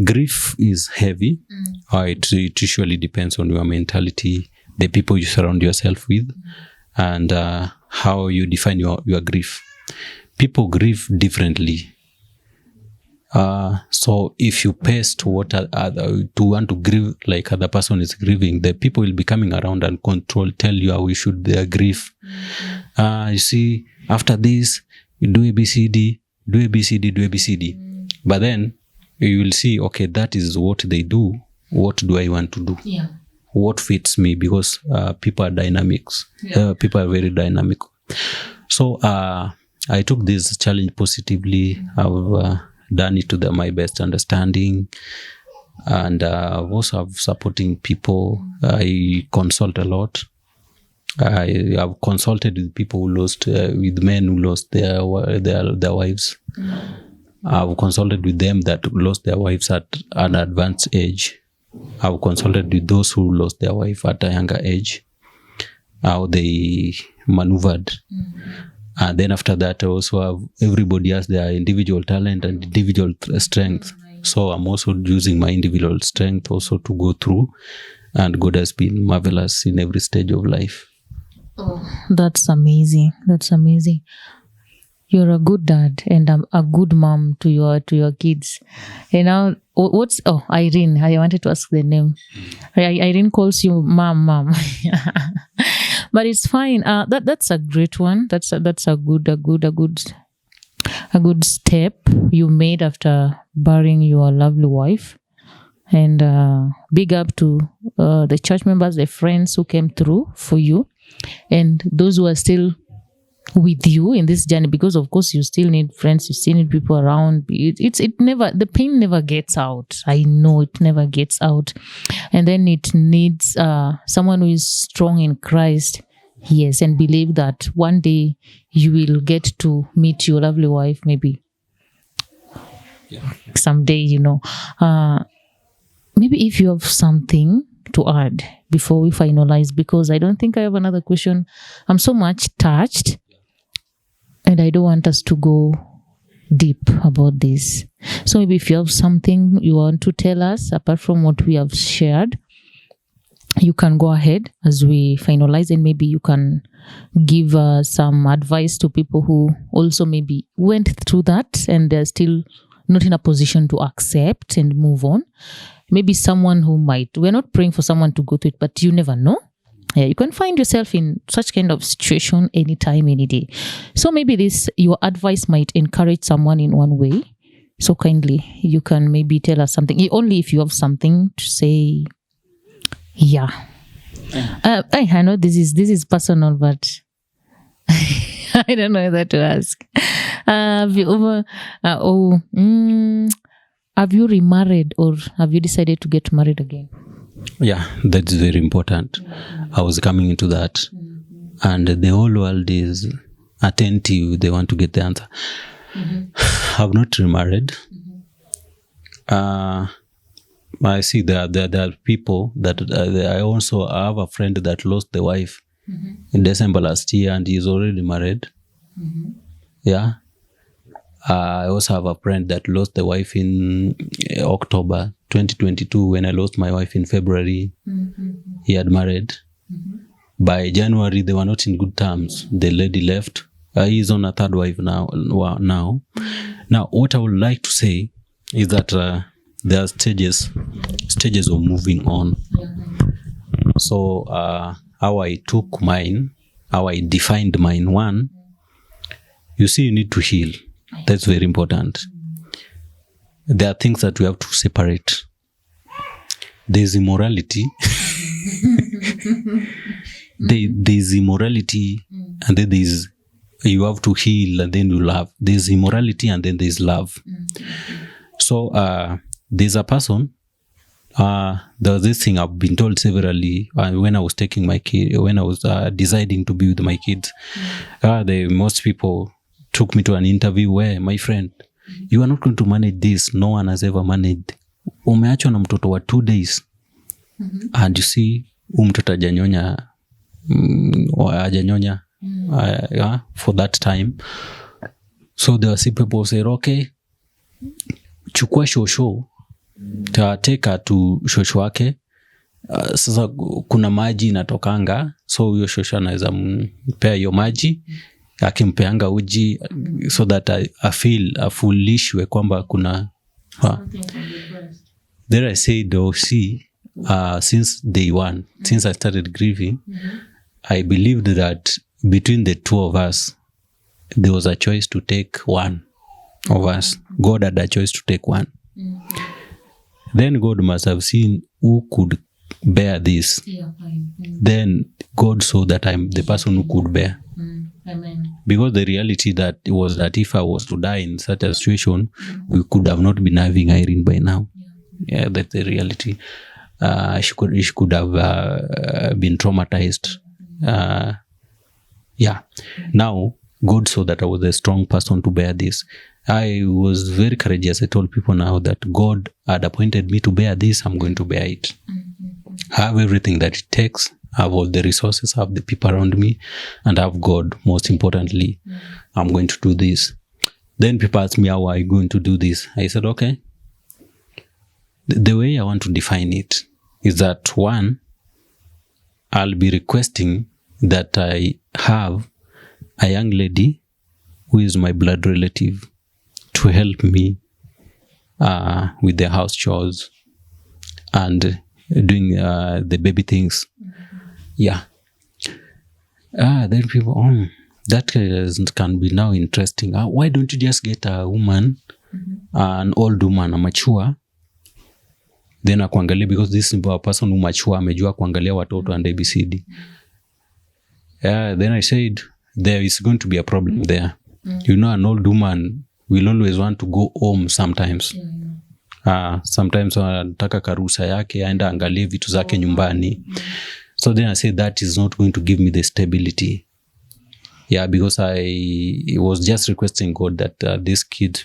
Grief is heavy. It usually depends on your mentality, the people you surround yourself with, and how you define your grief. People grieve differently. So if you pace to want to grieve like other person is grieving, the people will be coming around and tell you how you should grieve. You see, after this, you do ABCD, do ABCD, do ABCD. But then you will see, okay, that is what they do. What do I want to do? Yeah. What fits me? Because people are dynamics. People are very dynamic. So I took this challenge positively. I've done it to my best understanding, and also have supporting people. I consult a lot. I have consulted with people who lost, with men who lost their wives. I've consulted with them that lost their wives at an advanced age. I've consulted with those who lost their wife at a younger age, how they maneuvered. And then after that, I also have, everybody has their individual talent and individual strength. So I'm also using my individual strength also to go through. And God has been marvelous in every stage of life. Oh, that's amazing. That's amazing. You're a good dad and a good mom to your kids. And now, Irene? I wanted to ask the name. Irene calls you mom. But it's fine. That's a great one. That's a good step you made after burying your lovely wife. And big up to the church members, the friends who came through for you, and those who are still with you in this journey, because of course you still need friends, you still need people around. The pain never gets out. I know it never gets out. And then it needs someone who is strong in Christ. Yes, and believe that one day you will get to meet your lovely wife, maybe someday, maybe if you have something to add before we finalize, because I don't think I have another question. I'm so much touched and I don't want us to go deep about this. So maybe if you have something you want to tell us apart from what we have shared, you can go ahead as we finalize, and maybe you can give some advice to people who also maybe went through that and they're still not in a position to accept and move on. Maybe someone who might, we're not praying for someone to go through it, but you never know. Yeah, you can find yourself in such kind of situation anytime, any day. So maybe your advice might encourage someone in one way. So kindly, you can maybe tell us something, only if you have something to say. Yeah. I know this is personal, but I don't know whether to ask. Have you remarried, or have you decided to get married again? Yeah, that's very important. I was coming into that, and the whole world is attentive. They want to get the answer. I've not remarried. I see there are people that I also have a friend that lost the wife in December last year, and he's already married. Yeah. I also have a friend that lost the wife in October 2022. When I lost my wife in February, he had married. By January, they were not in good terms. The lady left. He's on a third wife now. Now, what I would like to say is that there are stages of moving on. So how I took mine, how I defined mine. One, you see, you need to heal. That's very important. There are things that we have to separate. There's immorality. There's immorality, and then you have to heal, and then you love. There's immorality, and then there's love. So there's a person. There was this thing I've been told severally when I was taking my kid, when I was deciding to be with my kids. Most people took me to an interview where, my friend, you are not going to manage this. No one has ever managed. Umeachwa na mtoto wa 2 days. And you see, mtoto hajanyonya for that time. So there were some people say, okay, chukua shosho, take her to shosho wake. Sasa kuna maji inatokanga, so huyo shosho anaweza mpea hiyo maji, akimpeanga uji, so that I feel afulishwe kwamba kuna There I said, since day one, since I started grieving, I believed that between the two of us, there was a choice to take one of us. God had a choice to take one. Then God must have seen who could bear this. Then God saw that I'm the person who could bear. Amen. Because the reality that was that if I was to die in such a situation, we could have not been having Irene by now. Yeah, that's the reality. She could have been traumatized. Now, God saw that I was a strong person to bear this. I was very courageous. I told people now that God had appointed me to bear this. I'm going to bear it. I have everything that it takes. I have all the resources, I have the people around me, and I have God, most importantly. I'm going to do this. Then people ask me, how are you going to do this? I said, okay. The way I want to define it is that, one, I'll be requesting that I have a young lady who is my blood relative to help me with the house chores and doing the baby things. Yeah. Then people, that can be now interesting. Why don't you just get a woman, an old woman, a mature, then akuangalia, because this is a person who mature, amejua kuangalia watoto and ABCD. Then I said, there is going to be a problem there. You know, an old woman will always want to go home sometimes. Sometimes anataka karusa yake, aenda angalie vitu zake nyumbani. So then I said that is not going to give me the stability. Yeah, because I was just requesting God that this kid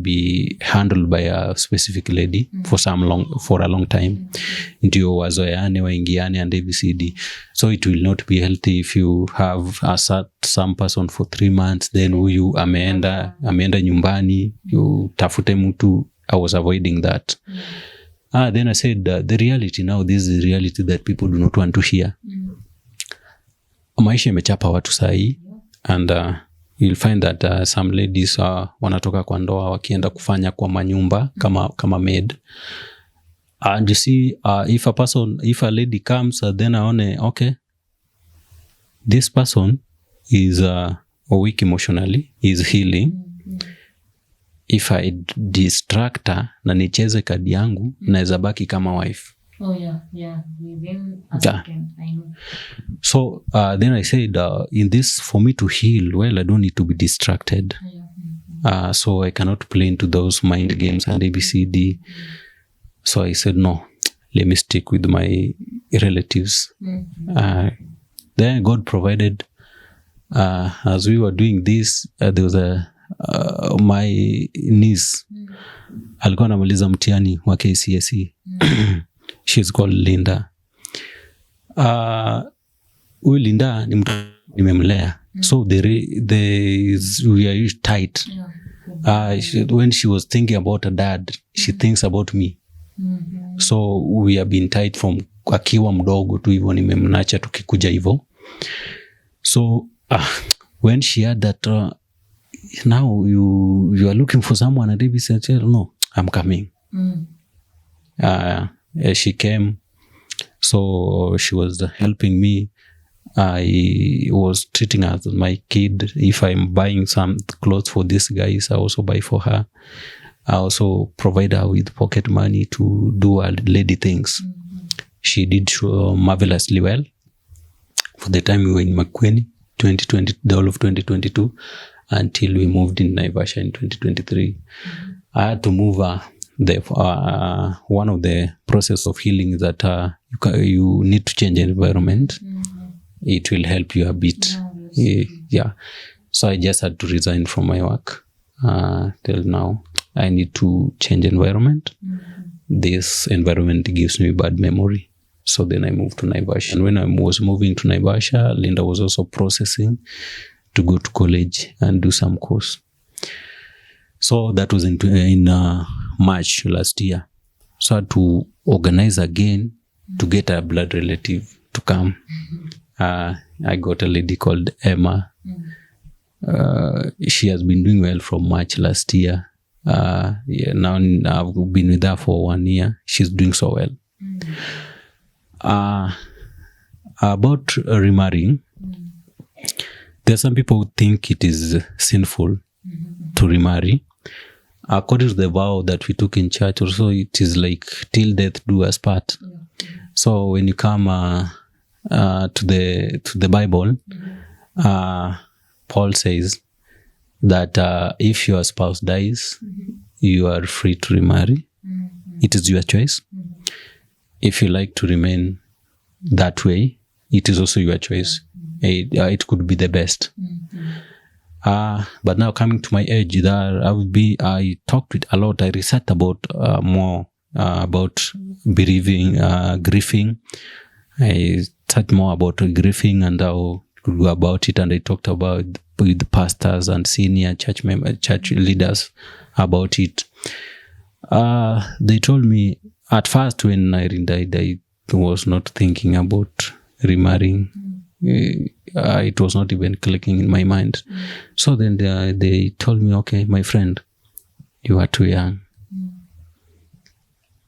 be handled by a specific lady for a long time. Ndio wazoeane, waingiane and ABCD. So it will not be healthy if you have some person for 3 months, then huyu ameenda nyumbani, you tafute mtu. I was avoiding that. Then I said, the reality now, this is the reality that people do not want to hear. Maisha imechapa watu sahi, and you'll find that some ladies wanatoka kwa ndoa wakienda kufanya kwa manyumba kama maid. And you see, if a lady comes, then aone, okay, this person is weak emotionally, is healing. If I distract her na nicheze kadi yangu, naweza baki kama wife. Oh yeah. Within a Yeah. second, I know. So then I said, in this, for me to heal, well, I don't need to be distracted. So I cannot play into those mind games and ABCD. So I said, no, let me stick with my relatives. Then God provided. As we were doing this, there was my niece. Alikuwa anamaliza mtihani wa KCSE. She's called Linda. Huyu Linda ni mtu nimemlea. So we are tight. When she was thinking about her dad, she thinks about me. So we have been tight from akiwa mdogo tu hivyo, nimemnacha tukikuja hivyo. So when she had that, now you are looking for someone, and David said, no, I'm coming. She came, so she was helping me. I was treating her as my kid. If I'm buying some clothes for these guys, I also buy for her. I also provide her with pocket money to do her lady things. She did marvelously well for the time we were in Makueni, 2020, the whole of 2022, until we moved in Naivasha in 2023. I had to move one of the process of healing is that you need to change environment. It will help you a bit. Yeah. So I just had to resign from my work. Till now, I need to change environment. This environment gives me bad memory. So then I moved to Naivasha. And when I was moving to Naivasha, Linda was also processing to go to college and do some course. So that was in March last year. So I had to organize again to get a blood relative to come. I got a lady called Emma. She has been doing well from March last year. Now I've been with her for 1 year. She's doing so well. About remarrying, there are some people who think it is sinful to remarry. According to the vow that we took in church, also it is like till death do us part. So when you come to the Bible, Paul says that if your spouse dies, you are free to remarry. It is your choice. If you like to remain that way, it is also your choice. It could be the best. But now coming to my age, I talked with a lot. I researched about more about bereaving, grieving. I thought more about grieving and how to go about it. And I talked about with the pastors and senior church leaders about it. They told me at first when Irene died, I was not thinking about remarrying. It was not even clicking in my mind. So then they told me, okay, my friend, you are too young.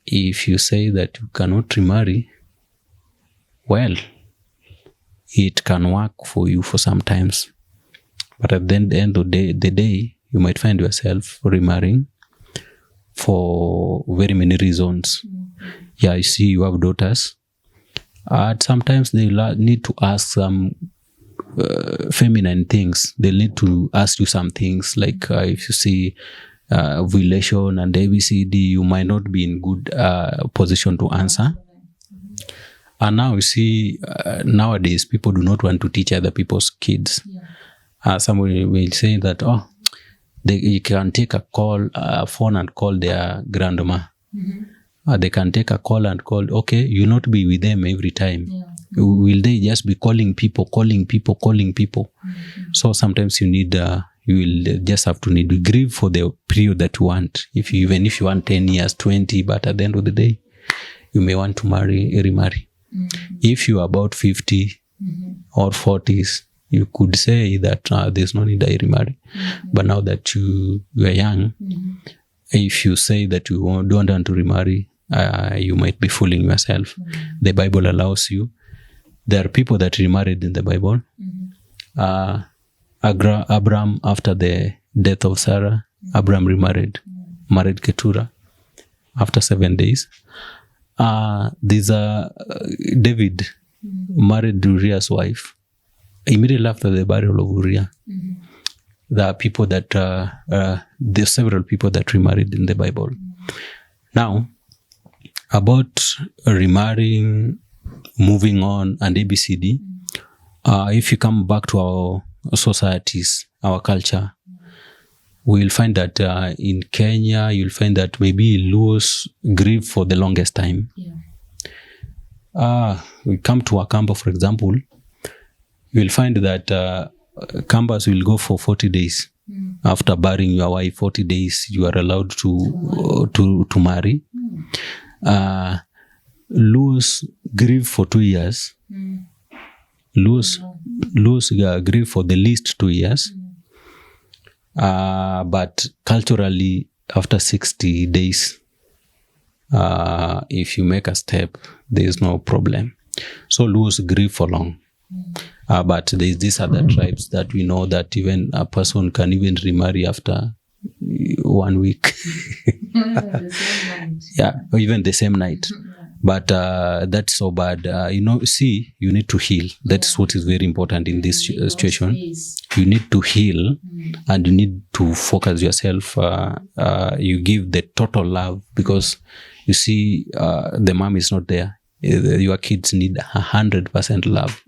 If you say that you cannot remarry, well, it can work for you for some times. But at the end of the day, you might find yourself remarrying for very many reasons. Yeah, you see, you have daughters. Sometimes they need to ask some feminine things. They need to ask you some things like if you see ovulation and ABCD, you might not be in good position to answer. And now you see, nowadays people do not want to teach other people's kids. Somebody will say that, you can take a phone and call their grandma. They can take a call and call, okay, you not be with them every time. Will they just be calling people? So sometimes you will just have to grieve for the period that you want. Even if you want 10 years, 20, but at the end of the day, you may want to remarry. If you are about 50 or 40s, you could say that there's no need I remarry. But now that you are young, if you say that you don't want to remarry, you might be fooling yourself. The Bible allows you. There are people that remarried in the Bible. Abraham, after the death of Sarah, Abraham married Keturah after 7 days. There's David married Uriah's wife immediately after the burial of Uriah. There are people that there's several people that remarried in the Bible. Now, about remarrying, moving on, and ABCD, if you come back to our societies, our culture, we'll find that in Kenya, you'll find that maybe Luos grieve for the longest time. We come to Wakamba, for example, you'll find that Kambas will go for 40 days. After burying your wife, 40 days, you are allowed to marry. Luos grieve for 2 years. Luos grieve for the least 2 years. But culturally, after 60 days, if you make a step, there is no problem. So Luos grieve for long. But there's these other tribes that we know that even a person can even remarry after 1 week. Yeah, or even the same night. But that's so bad. You need to heal. That's what is very important in this situation. You need to heal, and you need to focus yourself. You give the total love, because you see, the mom is not there. Your kids need 100% love.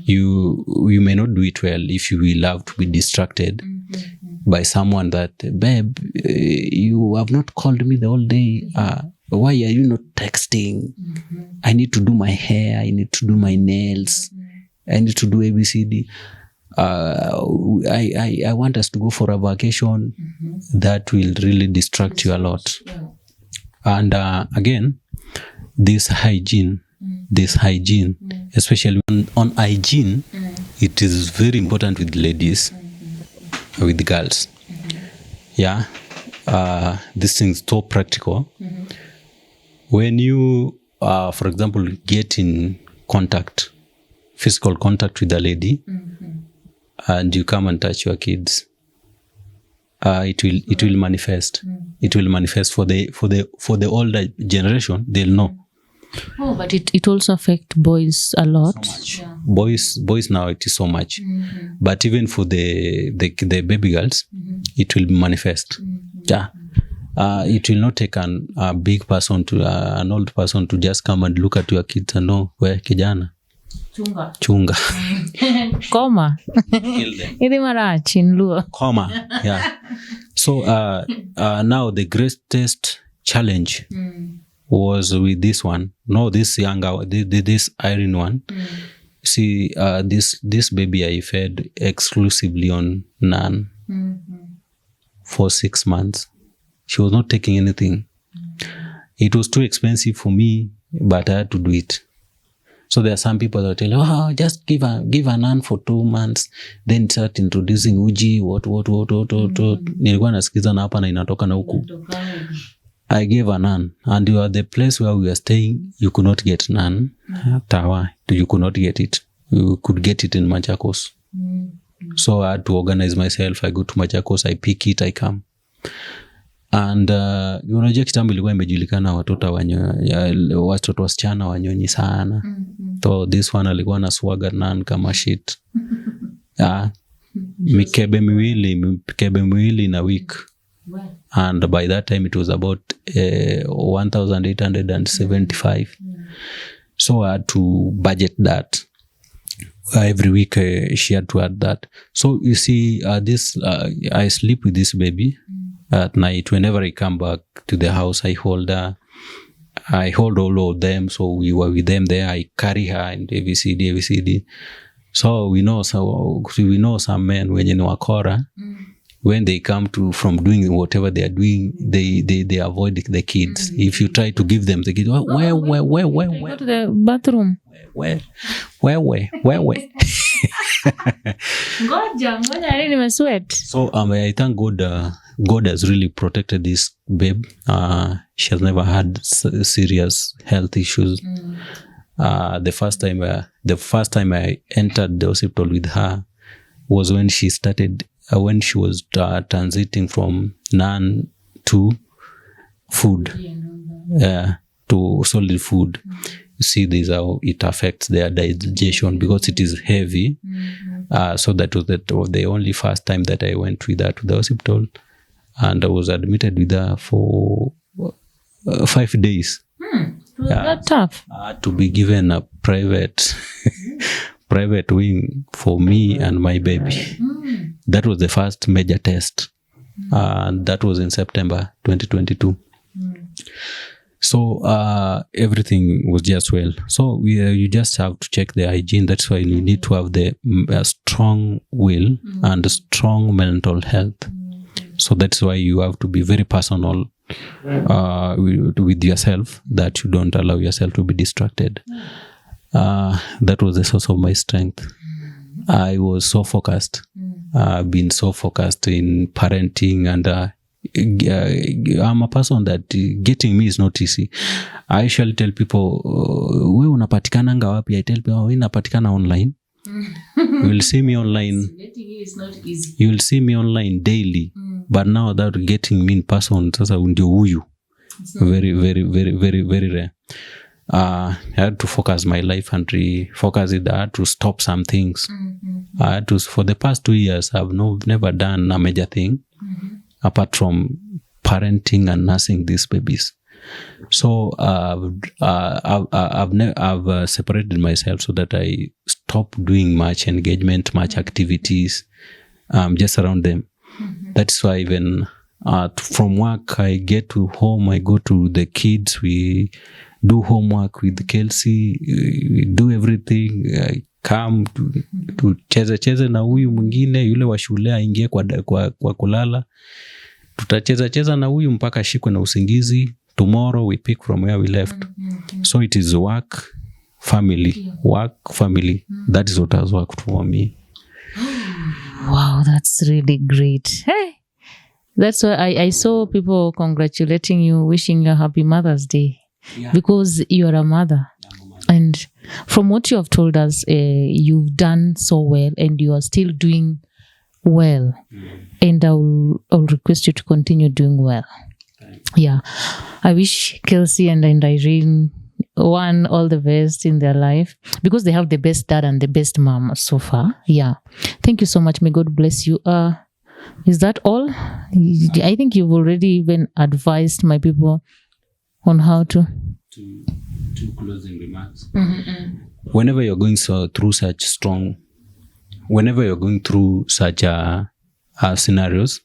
You may not do it well if you will love to be distracted by someone that, babe, you have not called me the whole day. Why are you not texting? I need to do my hair. I need to do my nails. I need to do ABCD. I want us to go for a vacation. That will really distract you a lot. And again, this hygiene, especially on hygiene, it is very important with ladies, with girls. Yeah, this thing is so practical. When you, for example, get in contact, physical contact with a lady, and you come and touch your kids, it will manifest. It will manifest for the older generation. They'll know. Oh, but it also affects boys a lot. So much. Yeah. Boys now it is so much, but even for the baby girls, it will manifest. Yeah. It will not take a big person to an old person to just come and look at your kids and know where kijana. Chunga. Koma. Kill them. Koma. Yeah. So now the greatest challenge was with this one. No, this younger, this iron one. See, this baby I fed exclusively on naan for 6 months. She was not taking anything. It was too expensive for me, but I had to do it. So there are some people that tell, just give a naan for 2 months, then start introducing uji, what. Nilikuwa nasikiza na hapa na inatoka na huku. I gave a naan, and you are the place where we are staying, you could not get naan. Tawa, you could not get it. You could get it in Machakos. So I had to organize myself. I go to Machakos, I pick it, I come. And unajua kitambo ilikuwa imejulikana watoto wasichana wanyonyi sana. So this one alikuwa na swagger naan kama shit. Mikebe miwili in a week. And by that time it was about 1,875. So I had to budget that. Every week she had to add that. So you see, I sleep with this baby at night. Whenever I come back to the house, I hold all of them. So we were with them there. I carry her and ABCD. So we know some men wenye ni wakora, when they come to from doing whatever they are doing, they avoid the kids. If you try to give them the kids, where Go to the bathroom. where Ngoja nini nimesweat. So I thank God. God has really protected this babe. She has never had serious health issues. The first time I entered the hospital with her was when she started when she was transiting from naan to food, to solid food. You see, this how it affects their digestion because it is heavy. So that was the only first time that I went with her to the hospital, and I was admitted with her for 5 days. Was that tough? To be given a private wing for me and my baby. That was the first major test. That was in September 2022. So everything was just well. So you just have to check the hygiene. That's why you need to have the strong will and strong mental health. So that's why you have to be very personal with yourself, that you don't allow yourself to be distracted. That was the source of my strength. I was so focused. I've been so focused in parenting, and I'm a person that getting me is not easy. I usually tell people, we unapatikananga wapi? I tell people, we napatikana online. You will see me online. Getting you is not easy. You will see me online daily. But now that getting me in person, sasa ndio huyu. Very, very, very, very, very rare. I had to focus my life and refocus it. I had to stop some things. I had to, for the past 2 years, I've never done a major thing apart from parenting and nursing these babies. So I've separated myself so that I stop doing much engagement, much activities, just around them. That's why even from work, I get to home, I go to the kids, we do homework with Kelsey, we do everything. I come to cheza na huyu mwingine, yule wa shule aingie kwa kulala. Tutacheza na huyu mpaka ashikwe na usingizi. Tomorrow we pick from where we left. So it is work, family, work, family. That is what has worked for me. Wow, that's really great. Hey, that's why I saw people congratulating you, wishing you a happy Mother's Day, because you are a mother. And from what you have told us, you've done so well, and you are still doing well. And I'll request you to continue doing well. Yeah, I wish Kelsey and Irene all the best in their life, because they have the best dad and the best mom so far. Yeah, thank you so much. May God bless you. Is that all? I think you've already even advised my people on how to closing remarks. Whenever you're going through such scenarios,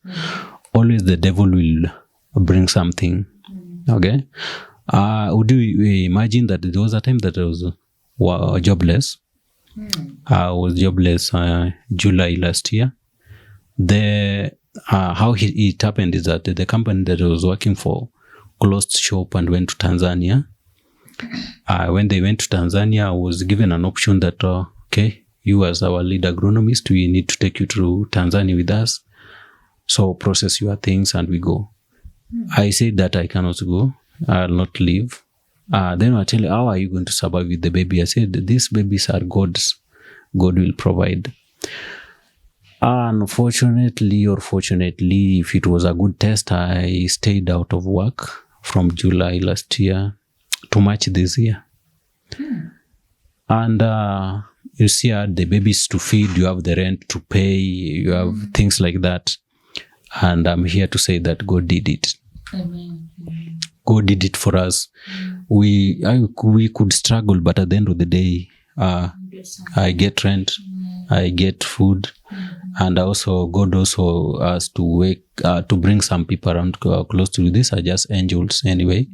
always the devil will bring something. Okay. Would you imagine that there was a time that I was jobless? I was jobless July last year. How it happened is that the company that I was working for closed shop and went to Tanzania. When they went to Tanzania, I was given an option that, okay, you as our lead agronomist, we need to take you to Tanzania with us. So process your things and we go. I said that I cannot go. I'll not leave. Then I tell you, how are you going to survive with the baby? I said, these babies are God's. God will provide. Unfortunately or fortunately, if it was a good test, I stayed out of work from July last year to March this year. And you see, the babies to feed, you have the rent to pay, you have things like that. And I'm here to say that God did it. Amen. God did it for us. We could struggle, but at the end of the day, I get rent, I get food, and also God also has to bring some people around close to this. Are just angels anyway.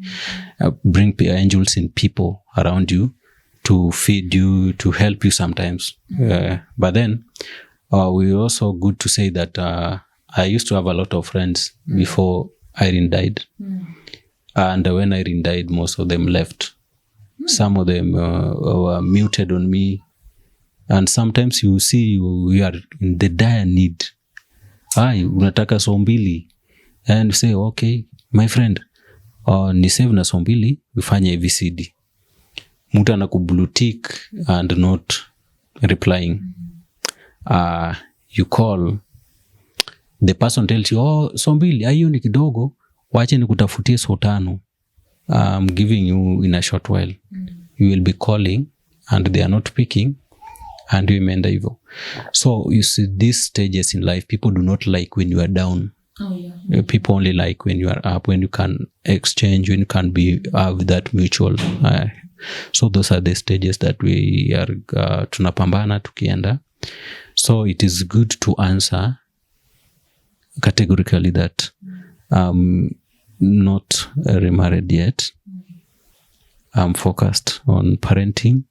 Bring angels in people around you to feed you, to help you sometimes. But then we also good to say that I used to have a lot of friends before Irene died. And when Irene died, most of them left. Some of them were muted on me. And sometimes you see you are in the dire need. Unataka sombili. And you say, okay, my friend, ni save na sombili, ufanye ABCD. Mtu anakublue tick and not replying. You call. The person tells you, sombili, hiyo ni kidogo, wache nikutafutie so 5. I'm giving you in a short while. You will be calling and they are not picking and you imeenda hivyo. So you see these stages in life, people do not like when you are down. People only like when you are up, when you can exchange, when you can have that mutual. So those are the stages that we are tunapambana tukienda. So it is good to answer categorically that not remarried yet. I'm focused on parenting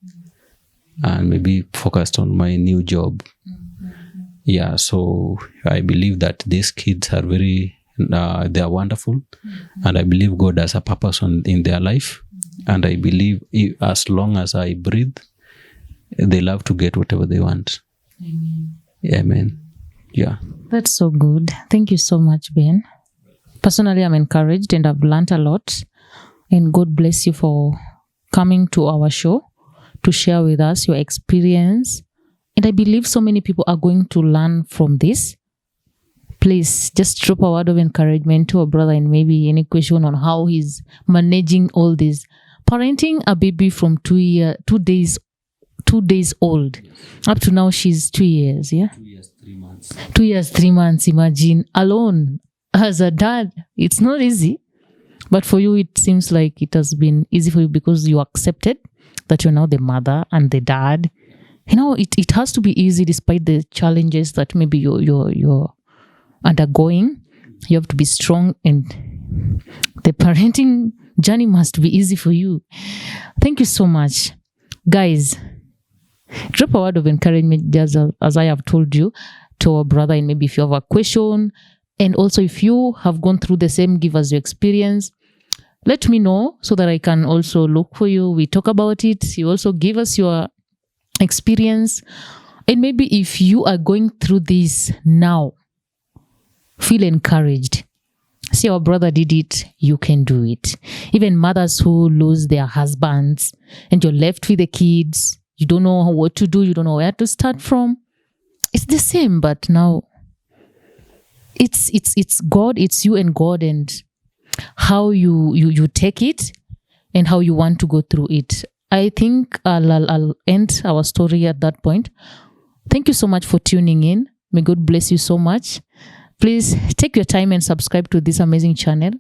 and maybe focused on my new job. Yeah, so I believe that these kids are very, they are wonderful. And I believe God has a purpose in their life. And I believe as long as I breathe, they love to get whatever they want. Amen. Amen. Yeah. That's so good. Thank you so much, Ben. Personally, I'm encouraged and I've learned a lot. And God bless you for coming to our show to share with us your experience. And I believe so many people are going to learn from this. Please just drop a word of encouragement to a brother and maybe any question on how he's managing all this. Parenting a baby from 2 days old. Up to now, she's 2 years, yeah? 2 years, 3 months. 2 years, 3 months, imagine, alone. As a dad, it's not easy. But for you, it seems like it has been easy for you because you accepted that you're now the mother and the dad. You know, it has to be easy despite the challenges that maybe you're undergoing. You have to be strong and the parenting journey must be easy for you. Thank you so much. Guys, drop a word of encouragement just as I have told you to our brother, and maybe if you have a question, and also if you have gone through the same, give us your experience. Let me know so that I can also look for you. We talk about it. You also give us your experience. And maybe if you are going through this now, feel encouraged. See, our brother did it. You can do it. Even mothers who lose their husbands and you're left with the kids, you don't know what to do. You don't know where to start from. It's the same, but now it's God, it's you and God, and how you take it and how you want to go through it. I think I'll end our story at that point. Thank you so much for tuning in. May God bless you so much. Please take your time and subscribe to this amazing channel.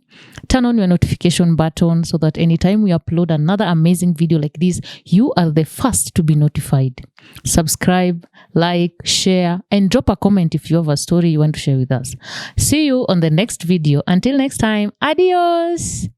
Turn on your notification button so that anytime we upload another amazing video like this, you are the first to be notified. Subscribe, like, share, and drop a comment if you have a story you want to share with us. See you on the next video. Until next time, adios.